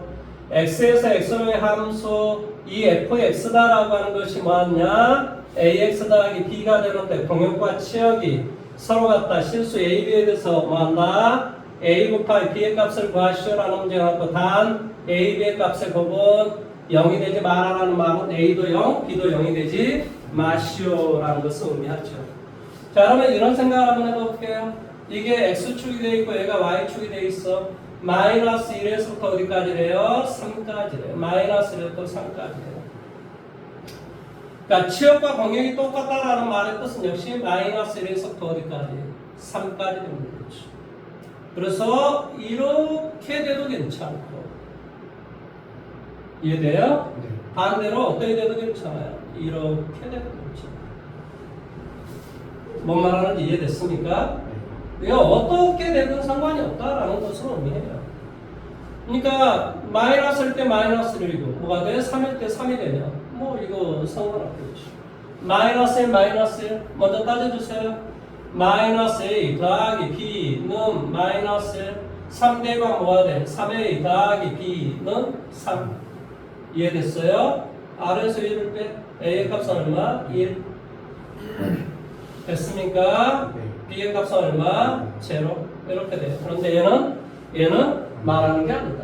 x에서 x의 함수 이 fx다라고 하는 것이 뭐냐? ax 더하기 b가 되는데 공역과 치역이 서로 같다. 실수 a, b에 대해서 뭐한다? a 곱하기 b의 값을 구하시오라는 문제가 갖고 단 a, b의 값의 곱은 0이 되지 마라라는 말은 A도 0, B도 0이 되지 마시오라는 것을 의미하죠. 자, 그러면 이런 생각을 한번 해볼게요. 이게 X축이 되어 있고 얘가 Y축이 되어 있어. 마이너스 1에서부터 어디까지래요? 3까지래요. 마이너스 1에서부터 3까지래요. 그러니까 치역과 공역이 똑같다라는 말의 뜻은 역시 마이너스 1에서부터 어디까지? 3까지 되는 거죠. 그래서 이렇게 돼도 괜찮고 이해돼요? 네. 반대로 어떻게 돼도 괜찮아요. 이렇게 돼도 괜찮아요. 뭔 말하는지 이해됐습니까? 네. 어떻게 되든 상관이 없다라는 것을 의미해요. 그러니까 마이너스일 때 마이너스 1이고 뭐가 돼? 3일 때 3이 되면 뭐 이거 상관없겠지. 마이너스 1 마이너스 1 먼저 따져주세요. 마이너스 A 더하기 B는 마이너스 1 3대가 뭐가 돼? 3A 더하기 B는 3 이해됐어요? R에서 1을 빼 A의 값은 얼마? 1 됐습니까? 네. B의 값은 얼마? 0 이렇게 돼요. 그런데 얘는 말하는 게 아니다.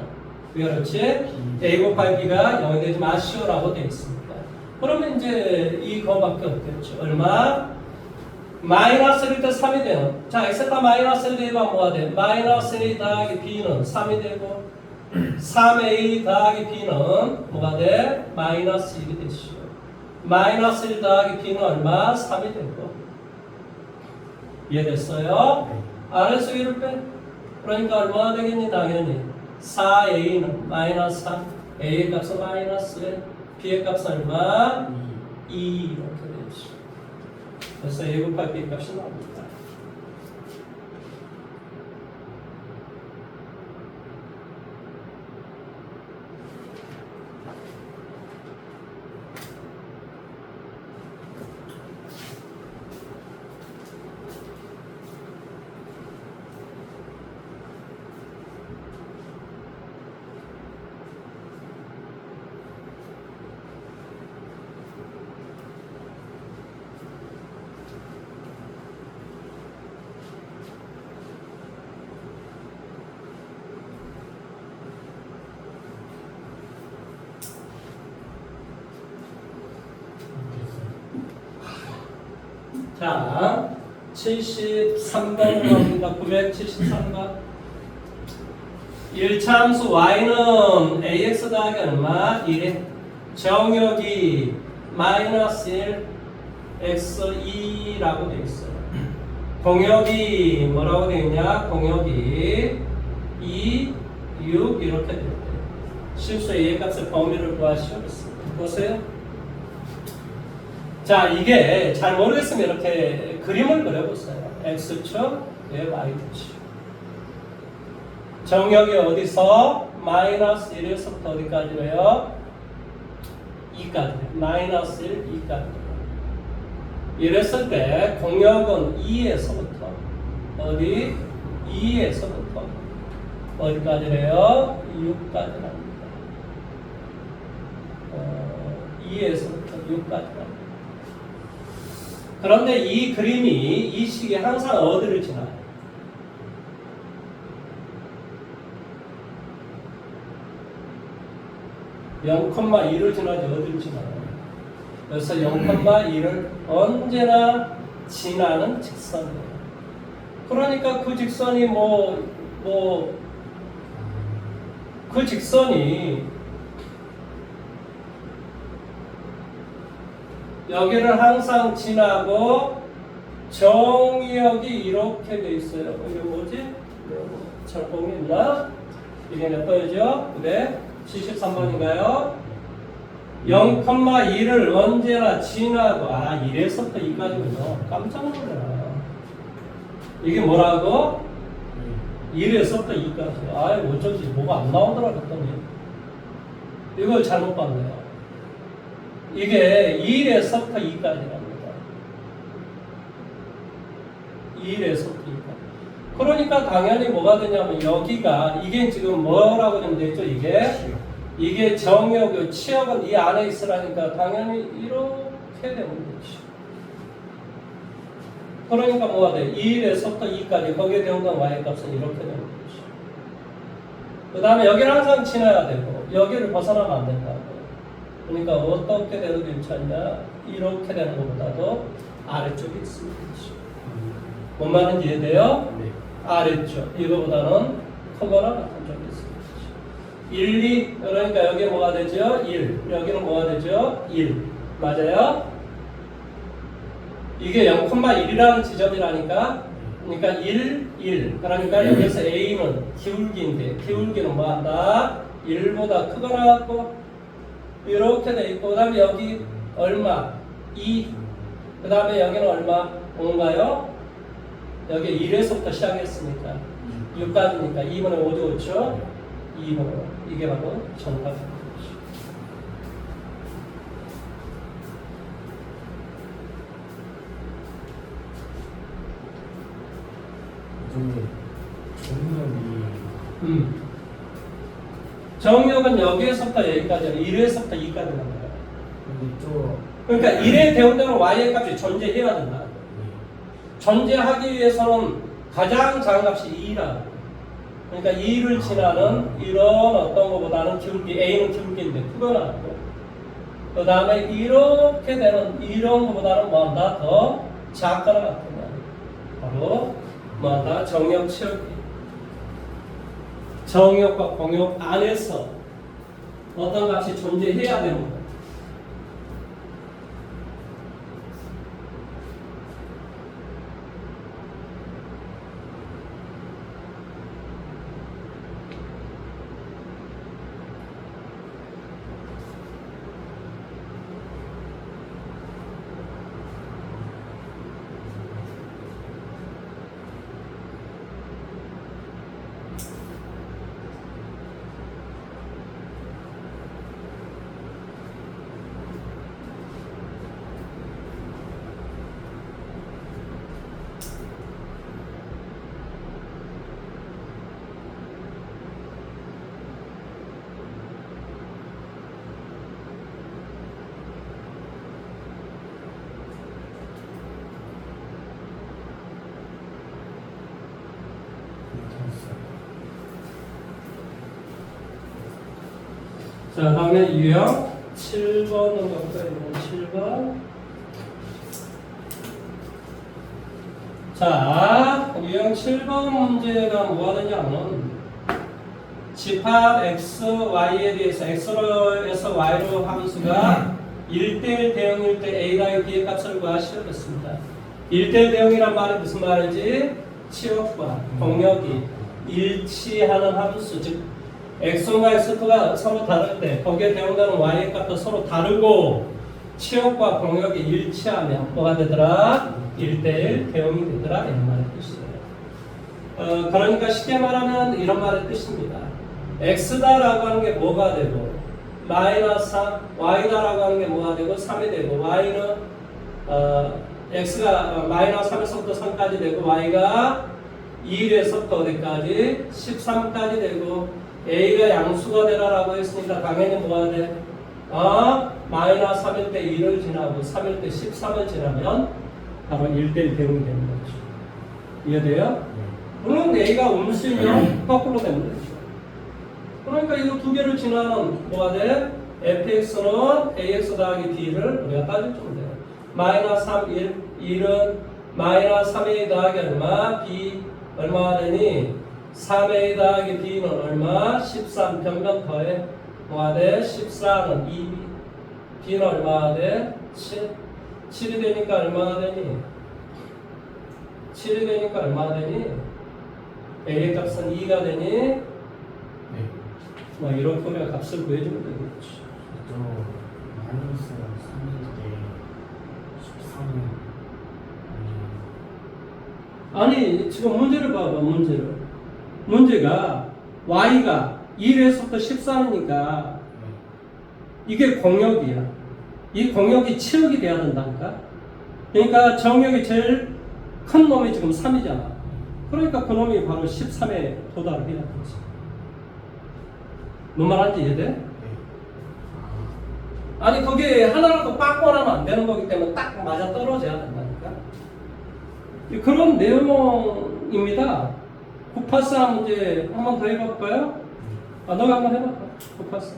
그렇지? A 곱하기 B가 0이 되지 마시오라고 되어 있습니다. 그러면 이제 이거밖에 없겠죠. 얼마? 마이너스 1일 때 3이 되는. 자, x에다 마이너스 1 대입하면 뭐가 돼? 마이너스 A 더하기 B는 3이 되고 3A 더하기 B는 뭐가 돼? 마이너스 1이 되시오. 마이너스 1 더하기 B는 얼마? 3이 되고. 이해됐어요? R에서 1을 빼. 그러니까 얼마가 되겠니? 당연히 4A는 마이너스 3, A의 값은 마이너스 1, B의 값은 얼마? 2 이렇게 되죠. 그래서 A 곱하기 B 값이 나옵니다. 자, 73번으로 갑니다. 973번. 1차함수 y는 ax 더하기 얼마? 1에 정역이 마이너스 1 x2라고 되어 있어요. 공역이 뭐라고 되어 있냐? 공역이 2, 6 이렇게 되어 있대요. 실수 a의 값의 범위를 구하시겠습니다. 보세요. 자, 이게 잘 모르겠으면 이렇게 그림을 그려보세요. x축, y축. 정역이 어디서? 마이너스 1에서부터 어디까지래요? 2까지. 마이너스 1, 2까지. 이랬을 때 공역은 2에서부터 어디? 2에서부터 어디까지래요? 6까지랍니다. 2에서부터 6까지랍니다. 그런데 이 그림이 이 식이 항상 어디를 지나요? 0,2를 지나지 어디를 지나요? 그래서 0,2를 언제나 지나는 직선이에요. 그러니까 그 직선이 그 직선이 여기를 항상 지나고 정역이 이렇게 돼 있어요. 이게 뭐지? 철봉이 있나? 이게 몇 번이죠? 네, 73번인가요? 0,2를 언제나 지나고 1에서부터 2까지군요. 깜짝 놀라요. 이게 뭐라고? 1에서부터 2까지. 어쩐지 뭐가 안 나오더라 그랬더니 이걸 잘못 봤네요. 이게 1에서부터 2까지랍니다. 1에서부터 2까지. 그러니까 당연히 뭐가 되냐면 여기가 이게 지금 뭐라고 되면 되죠? 이게 정역, 치역은 이 안에 있으라니까 당연히 이렇게 되면 되죠. 그러니까 뭐가 돼? 1에서부터 2까지 거기에 대응된 y값은 이렇게 되는 거죠. 그 다음에 여기를 항상 지나야 되고 여기를 벗어나면 안 된다고. 그러니까 어떻게 돼도 괜찮냐? 이렇게 되는 것보다도 아래쪽에 있으면 되죠. 뭔 말인지 이해돼요? 네. 아래쪽. 이거보다는 크거나 같은 쪽에 있으면 되죠. 1, 2. 그러니까 여기 뭐가 되죠? 1. 여기는 뭐가 되죠? 1. 맞아요? 이게 0,1이라는 지점이라니까. 그러니까 1, 1. 그러니까 여기서 A는 기울기인데 기울기는 뭐 한다? 1보다 크거나 같고 이렇게 돼 있고, 그 다음에 여기 얼마? 2. 그 다음에 여기는 얼마? 5인가요? 여기 1에서부터 시작했으니까 6까지니까 2분의 5죠, 그렇죠? 2분의 5. 이게 바로 정답입니다. 정역이 정역은 여기에서부터 여기까지, 1에서부터 2까지 나가요. 근데 저 그러니까 1에 대응되는 y의 값이 존재해야 된다. 존재하기 위해서는 가장 작은 값이 2라. 그러니까 2를 지나는 이런 어떤 것보다는 기울기, A는 기울기인데 크게 나왔고, 그 다음에 이렇게 되는 이런 것보다는 뭐한다? 더 작거나 같은 거야. 바로 뭐한다? 정역, 치역이. 정역과 공역 안에서 어떤 값이 존재해야 되는 거야. 자, 다음에 유형 7번으로 갈까요? 7번. 자, 유형 7번 문제가 뭐가 되냐면 집합 x, y에 대해서 x로에서 y로 함수가 1대1 대응일 때 a가 b의 값을 구하시오 됐습니다. 1대1 대응이란 말이 무슨 말이지? 치역과 공역이 일치하는 함수, 즉 x과 x가 서로 다를 때 거기에 대응되는 y의 값도 서로 다르고 치역과 공역이 일치하면 뭐가 되더라? 1대1 대응이 되더라 이런 말의 뜻이에요. 그러니까 쉽게 말하면 이런 말의 뜻입니다. x다라고 하는 게 뭐가 되고 마이너스 3, y다라고 하는 게 뭐가 되고 3이 되고 y는 x가 마이너스 3에서부터 3까지 되고 y가 2에서부터 어디까지? 13까지 되고 a가 양수가 되라라고 했으니까 당연히 뭐가 돼? 마이너스 3일 때 2를 지나고 3일 때 13을 지나면 바로 1대1 대응이 되는 거죠. 이해돼요? 물론 a가 음수이면 거꾸로 되는 거죠. 그러니까 이거 두 개를 지나면 뭐가 돼? fx는 ax 더하기 b를 우리가 따져주면 돼요. 마이너스 3, 1은 마이너스 3a 더하기 얼마? b 얼마가 되니? 3a 더하기 b는 얼마? 13 변변 더해 뭐가 돼? 14는 2b b는 얼마가 돼? 7 7이 되니까 얼마가 되니? 7이 되니까 얼마가 되니? a의 값은 2가 되니? 네. 뭐 이렇게 우리가 값을 구해주면 되겠지. 저 마이너스가 3일 때 13은 아니 지금 문제를 봐봐. 문제가 y가 1에서부터 14니까 이게 공역이야. 이 공역이 치역이 돼야 된다니까. 그러니까 정역이 제일 큰 놈이 지금 3이잖아. 그러니까 그 놈이 바로 13에 도달을 해야 되지. 뭔 말인지 이해돼? 네. 아니 거기에 하나라도 빠꾸하면 안 되는 거기 때문에 딱 맞아 떨어져야 된다니까. 그런 내용입니다. 984 문제 한 번 더 해볼까요? 너가 한번 해볼까? 984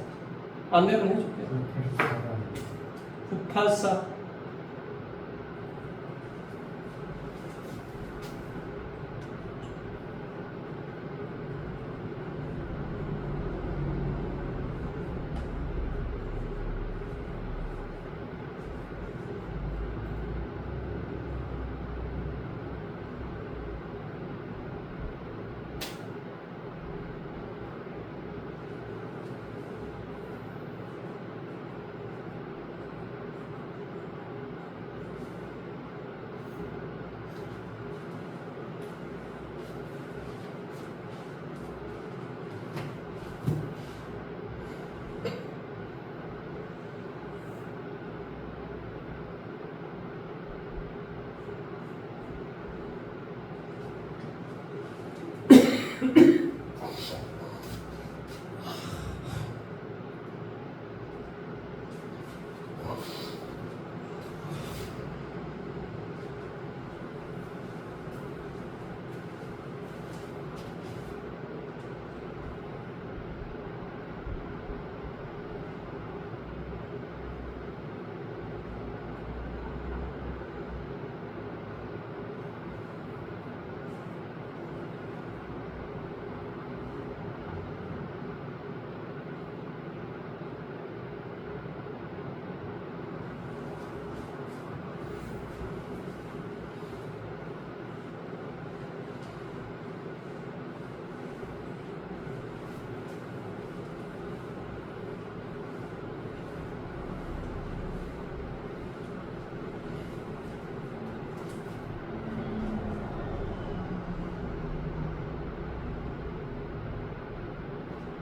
안 되면 해줄게. 984 984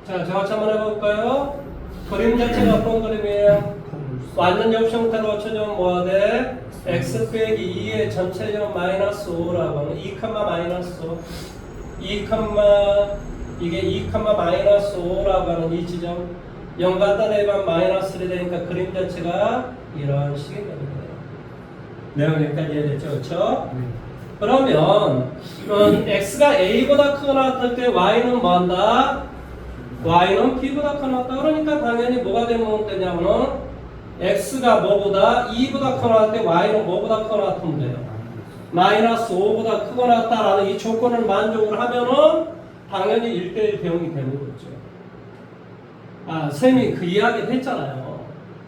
자, 저같이 한번 해볼까요? 그림 자체가 어떤 그림이에요? 완전 역수 형태로 쳐주면 뭐가 돼? x 빼기 2의 전체적 마이너스 5라고 하면 2, 마이너스 5 2, 이게 2, 마이너스 5라고 하는 이 지점 0 갖다 대면 마이너스 1이 되니까 그림 자체가 이런 식이 되는 거예요. 내용 여기까지 이해됐죠? 그렇죠? 그러면 x가 a보다 크거나 같을 때 y는 뭐한다? y는 b보다 크거나 같다. 그러니까 당연히 뭐가 되면 되냐면 x가 뭐보다 2보다 크거나 같을 때 y는 뭐보다 크거나 같으면 돼요. 마이너스 5보다 크거나 같다라는 이 조건을 만족을 하면은 당연히 1대1 대응이 되는 거죠. 아, 쌤이 그 이야기를 했잖아요.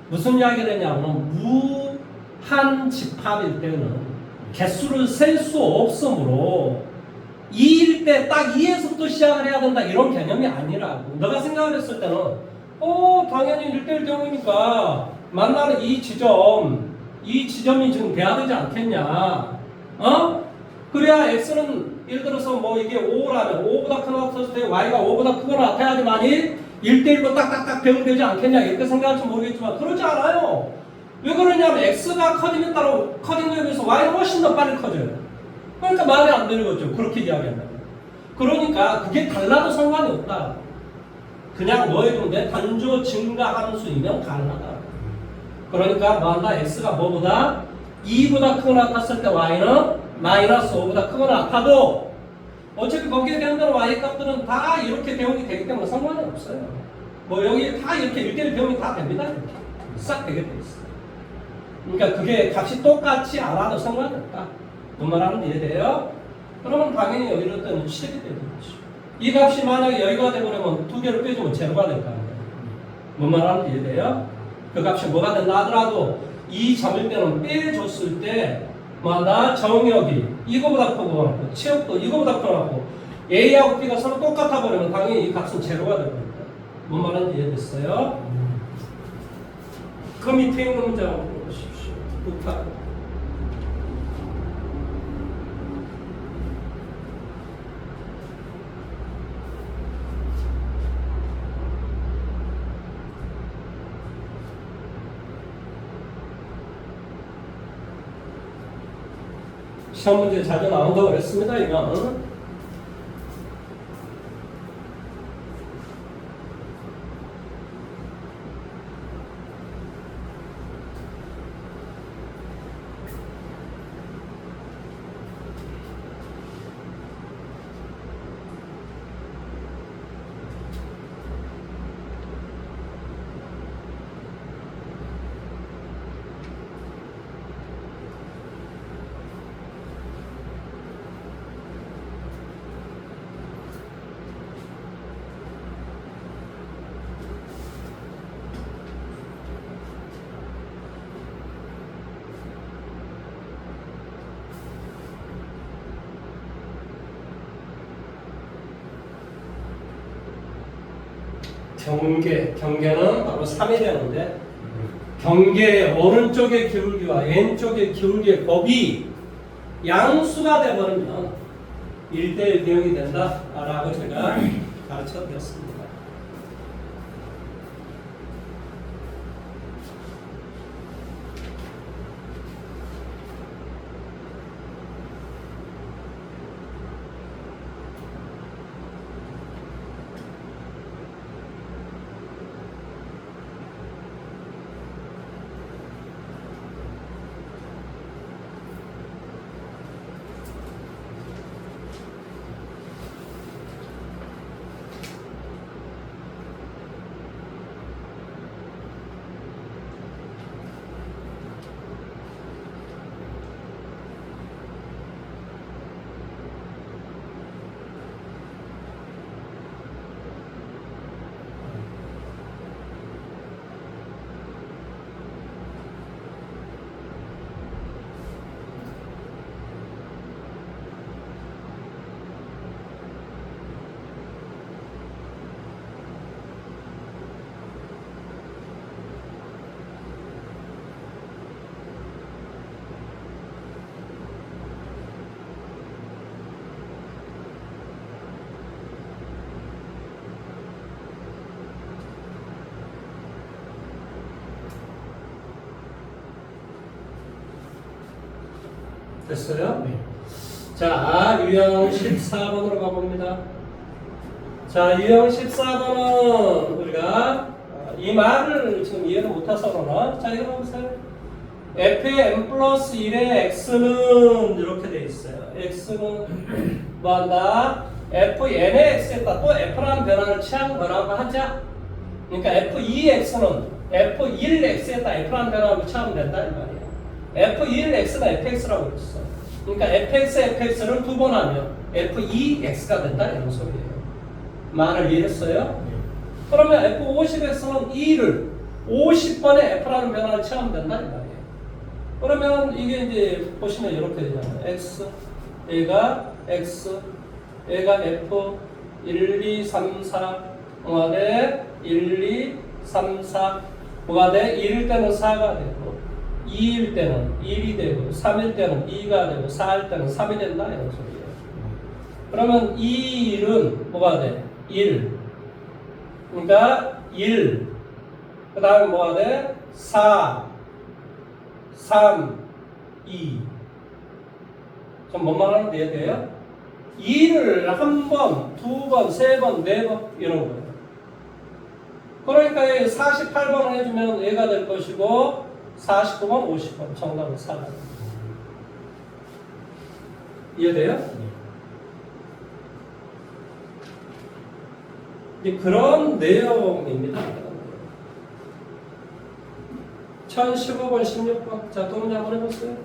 무슨 이야기를 했냐면 무한 집합일 때는 개수를 셀 수 없으므로 2일 때 딱 2에서부터 시작을 해야 된다 이런 개념이 아니라고. 너가 생각을 했을 때는 당연히 1대1 대응이니까 만나는 이 지점이 지금 돼야 되지 않겠냐. 그래야 x는 예를 들어서 뭐 이게 5라면 5보다 크거나 같았을 때 y가 5보다 크거나 같아야지만이 1대1로 딱딱딱 대응되지 않겠냐 이렇게 생각할지 모르겠지만 그렇지 않아요. 왜 그러냐면 x가 커지면 따라 커지는 거에 비해서 y는 훨씬 더 빨리 커져요. 그러니까 말이 안 되는 거죠. 그렇게 이야기한다면. 그러니까 그게 달라도 상관이 없다. 그냥 뭐 해도 돼? 단조 증가 함수이면 가능하다. 그러니까 뭐한다? x가 뭐보다 2보다 크거나 같았을 때 y는 마이너스 5보다 크거나 같아도 어차피 거기에 대응되는 y 값들은 다 이렇게 대응이 되기 때문에 상관이 없어요. 뭐 여기 다 이렇게 1대1 대응이 다 됩니다. 이렇게. 싹 되게 돼 있어요. 그러니까 그게 값이 똑같이 않아도 상관이 없다. 뭔 말하는지 이해돼요? 그러면 당연히 여기로 때는 7이 되는 거죠. 이 값이 만약에 여기가 되버리면 두 개를 빼주면 제로가 될 거 아니에요. 뭔 말하는지 이해돼요? 그 값이 뭐가 된다 하더라도 이 점일 때는 빼줬을 때 뭐한다? 정역이 이거보다 크고 체육도 이거보다 크고 A하고 B가 서로 똑같아 버리면 당연히 이 값은 제로가 될 겁니다. 뭔 말인지 이해됐어요? 그 밑에 있는 문제 한번 보십시오. 6판. 시험 문제 자주 나온다고 그랬습니다. 이건 경계는 바로 3이 되는데 경계의 오른쪽의 기울기와 왼쪽의 기울기의 곱이 양수가 되버리면 1대1 대응이 된다라고 제가 가르쳐 드렸습니다. 됐어요? 네. 자, 유형 14번으로 가봅니다. 자, 유형 14번은 우리가 이 말을 지금 이해를 못해서 그러나? 자, 이거 보세요. f의 n 플러스 1의 x는 이렇게 돼 있어요. x는 뭐 한다? fn의 x에다 또 f라는 변화를 취한 거라고 하자. 그러니까 f2x는 f1x에다 f라는 변화를 취하면 된다 이 말이야. f1x가 fx라고 그랬어. 그러니까 fx, fx를 두 번 하면 f2x가 된다 이런 소리예요. 말을 이해했어요? 네. 그러면 f50x는 2를 50번의 f라는 변화를 취하면 된다 이 말이에요. 그러면 이게 이제 보시면 이렇게 되잖아요. x, 얘가 x, 얘가 f, 1, 2, 3, 4, 뭐가 돼? 1, 2, 3, 4, 뭐가 돼? 1일 때는 4가 되고 2일 때는 1이 되고 3일 때는 2가 되고 4일 때는 3이 된다 이런 소리예요. 그러면 2일은 뭐가 돼? 1. 그러니까 1. 그 다음에 뭐가 돼? 4, 3, 2. 좀 뭔 말하는지 이해돼요? 2를 한 번, 두 번, 세 번, 네 번 이런 거예요. 그러니까 48번을 해주면 얘가 될 것이고 49번, 50번 정답은 4가 됩니다. 이해돼요? 이제 그런 내용입니다. 1015번, 16번. 자, 또 문제 한번 해보세요.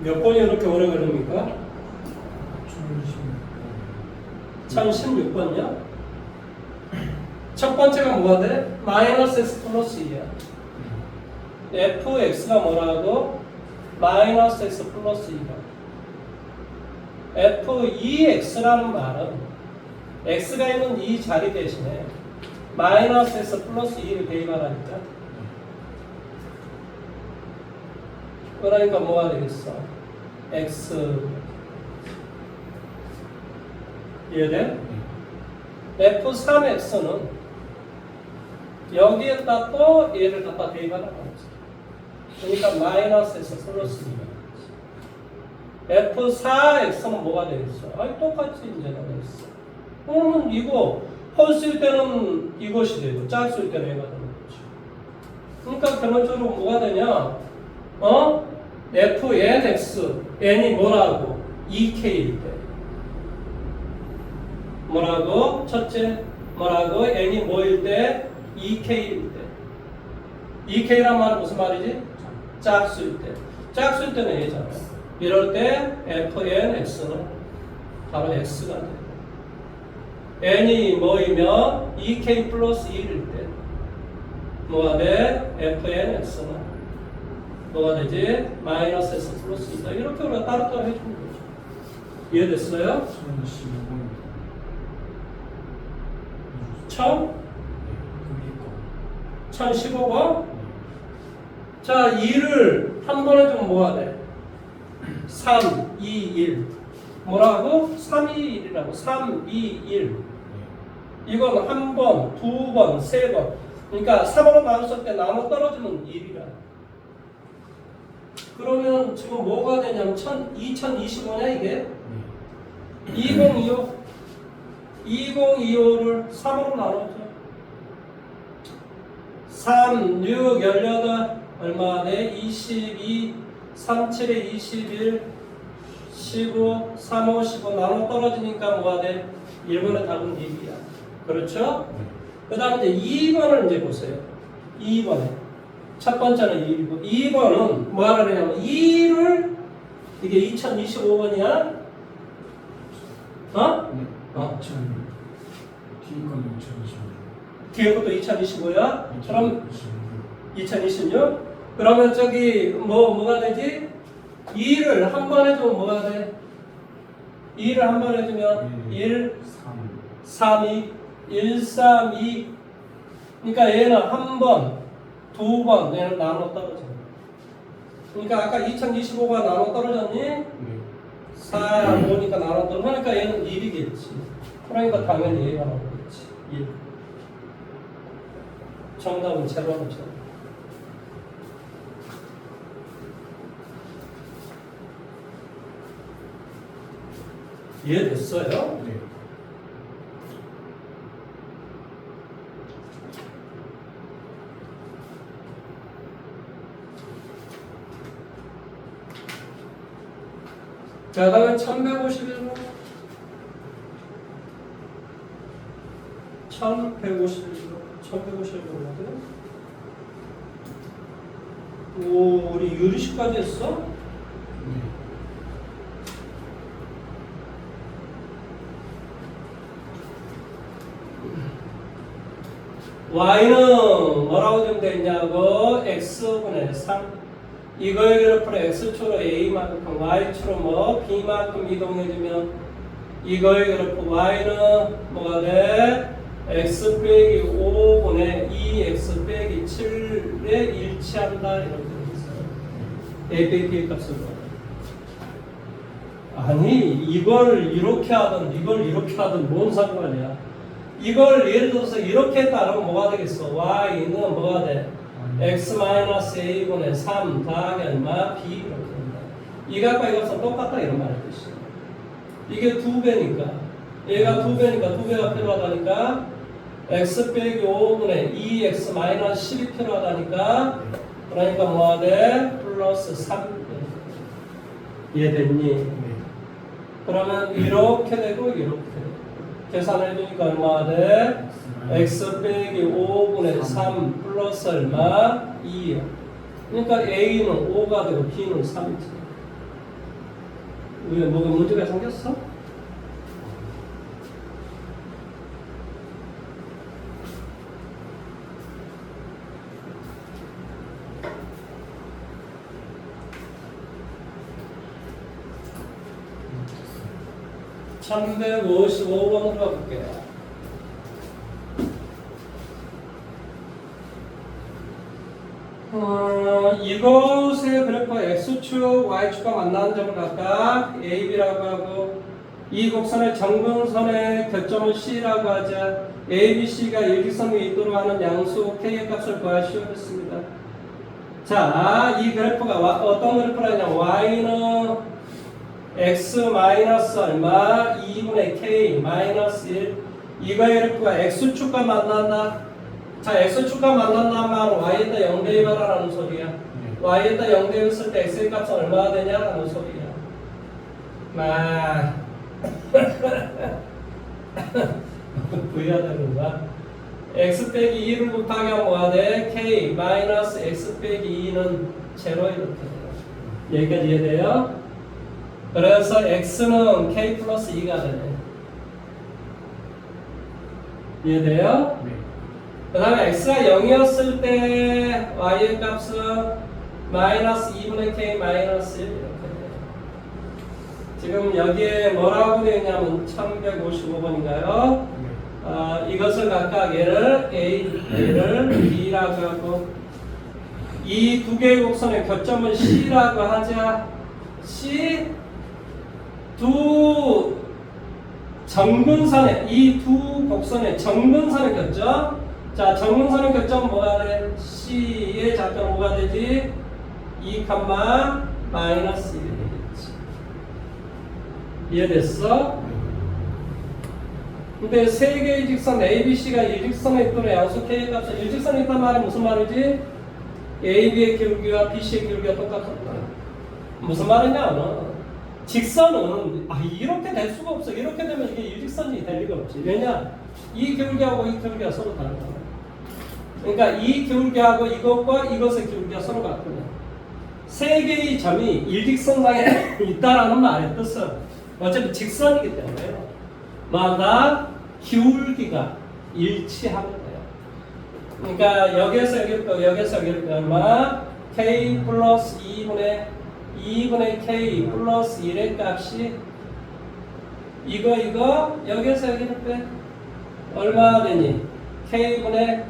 몇 번이 이렇게 오래 걸립니까? 1016번. 1016번이요? 첫 번째가 뭐가 돼? 마이너스 x 플러스 2야. fx가 뭐라고? 마이너스 x 플러스 2가. f2x라는 말은 x가 있는 이 자리 대신에 마이너스 x 플러스 2를 대입하라니까. 그러니까 뭐가 되겠어? x 이해돼? f3x는 여기에다 또 얘를 갖다 대입하라고 하지. 그러니까 마이너스 x 플러스 2가 f4x는 뭐가 되겠어? 아니 똑같이 이제 나가있어. 그러면 이거 홀수일 때는 이것이 되고 짝수일 때는 얘가 되는 거지. 그러니까 결론적으로 뭐가 되냐? fnx n이 뭐라고? 2k일 때 뭐라고? 첫째 뭐라고? n이 뭐일 때? 2k일 때 2k란 말은 무슨 말이지? 짝수일 때 짝수일 때는 얘잖아. 이럴 때 fnx는 바로 x가 돼. n이 뭐이면 2k 플러스 1일 때 뭐가 돼? fnx는 뭐가 되지? 마이너스 s 플러스 2다. 이렇게 우리가 따로따로 해주는 거죠. 이해됐어요? 1015번? 자, 2를 한 번에 좀 뭐가 돼? 3, 2, 1. 뭐라고? 3, 2, 1이라고. 3, 2, 1. 이건 한 번, 두 번, 세 번. 그러니까 3으로 나눴을 때 나눠 떨어지면 1이라. 그러면 지금 뭐가 되냐면 2025냐 이게? 2025. 2025를 3으로 나눴죠. 3, 6, 18, 얼마 돼? 22, 37에 21, 15, 35, 15 나눠 떨어지니까 뭐가 돼? 1번의 답은 1이야. 그렇죠? 그 다음 이제 2번을 이제 보세요. 2번에. 첫 번째는 1이고, 2번은 뭐 하라 그러냐면 2를 이게 2025번이야? 어? 뒤에 것도 2025야? 그럼 2026? 그러면 저기 뭐가 되지? 2를 한 번 해주면 뭐가 돼? 2를 한 번 해주면 1, 3, 2, 1, 3, 2. 그러니까 얘는 한 번, 두 번 얘는 나눠 떨어져. 그러니까 아까 2025가 나눠 떨어졌니? 4, 5니까 나눠 떨어져. 그러니까 얘는 1이겠지. 그러니까 당연히 얘가 나오겠지. 1. 정답은 제로죠. 이해됐어요? 네. 자, 다음에 1151번. 1151번. 1151번. 오, 우리 유리식까지 했어? 네. y는 뭐라고 좀 되냐고 x분의 3 이거의 그래프를 x축으로 a만큼 y축으로 뭐 b만큼 이동해주면 이거의 그래프 y는 뭐가 돼? x 빼기 5분의 2x 빼기 7에 일치한다 이렇게 돼 있어요. a 빼기 b의 값을 아니 이걸 이렇게 하든 이걸 이렇게 하든 뭔 상관이야. 이걸 예를 들어서 이렇게 따르면 뭐가 되겠어? y는 뭐가 돼? x-a분의 3 더하기 얼마? b 이렇게 된다. 이 값과 이 값은 똑같다 이런 말을 뜻이야. 이게 2배니까 얘가 2배니까 2배가 필요하다니까 x 빼기 5분의 2x-10이 필요하다니까 그러니까 뭐가 돼? 플러스 3 이해됐니? 네. 그러면 이렇게 되고 이렇게 되고 계산해 주니까 얼마 돼? x 빼기 5분의 3 플러스 얼마? 2요. 그러니까 a는 5가 되고 b는 3이지. 왜 뭐가 문제가 생겼어? (1155번으로) 가볼게요. 이것의 그래프가 x축, y축과 만나는 점을 각각 a, b라고 하고 이 곡선의 정근선의 교점을 c라고 하자. a, b, c가 일직선 위에 있도록 하는 양수 k의 값을 구하시오 했습니다. 자, 이 그래프가 어떤 그래프라냐? y는 x 마이너스 얼마? 2분의 k 마이너스 1 이거의 그래프가 x축과 만난다. 자, x축과 만난다는 말은 y에다 0 대입하라는 소리야. y에다 0 대입했을 때 x의 값은 얼마가 되냐라는 소리야. 막 V야 되는가? x 빼기 2를 곱하면 뭐가 돼? k 마이너스 x 빼기 2는 제로 이렇게 돼요. 여기까지 이해돼요? 그래서 x는 k 플러스 2가 되네. 이해돼요? 네. 그 다음에 x가 0이었을 때 y의 값은 마이너스 2분의 k 마이너스 1 이렇게 돼요. 지금 여기에 뭐라고 되어 있냐면 1155번인가요? 이것을 각각 얘를 A, 얘를 B라고 하고 이 두 개의 곡선의 교점은 C라고 하자. C 두 정근선의 이 두 곡선의 정근선의 교점. 자, 정근선의 교점 뭐가 돼? C의 작점 뭐가 되지? 2, 마이너스 1이 되겠지. 이해됐어? 근데 세 개의 직선 A, B, C가 일직선에 있도록 양수 K의 값은 일직선에 있단 말은 무슨 말이지? A, B의 기울기와 B, C의 기울기가 똑같다. 무슨 말이냐? 직선은 이렇게 될 수가 없어. 이렇게 되면 이게 일직선이 될 리가 없지. 왜냐? 이 기울기하고 이 기울기가 서로 다르다. 그러니까 이 기울기하고 이것과 이것의 기울기가 서로 같거든. 세 개의 점이 일직선상에 있다라는 말의 뜻은 어차피 직선이기 때문에요. 마다 기울기가 일치하는 거예요. 그러니까 여기에서 여기로 여기에서 여기로 얼마? k 플러스 2분의 k 플러스 1의 값이 이거 여기에서 여기로 빼 얼마 되니? k분의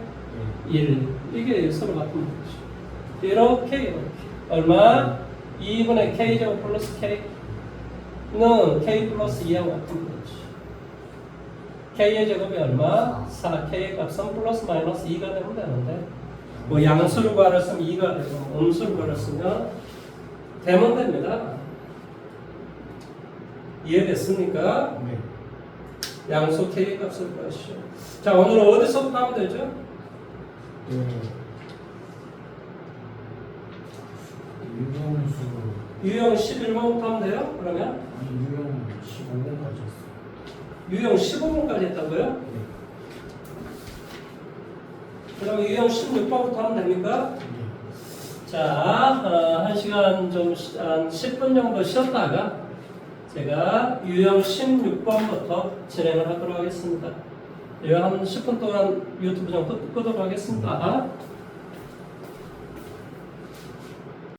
1 이게 서로 같은 거죠. 이렇게 얼마? 2분의 k제곱 플러스 k는 k 플러스 2하고 같은 거죠. k의 제곱이 얼마? 4. k의 값은 플러스 마이너스 2가 되면 되는데 뭐 양수를 구하랬으면 2가 되고 음수를 구하랬으면 되면 됩니다. 이해됐습니까? 네. 양수 k의 값을 구하시오. 자, 오늘은 어디서부터 하면 되죠? 유형 11번부터 하면 돼요? 그러면? 유형 15번까지 했어요. 유형 15번까지 했다고요? 네. 그럼 유형 16번부터 하면 됩니까? 네. 자, 1시간 좀, 한 10분 정도 쉬었다가 제가 유형 16번부터 진행을 하도록 하겠습니다. 한 10분 동안 유튜브 좀 끄도록 하겠습니다.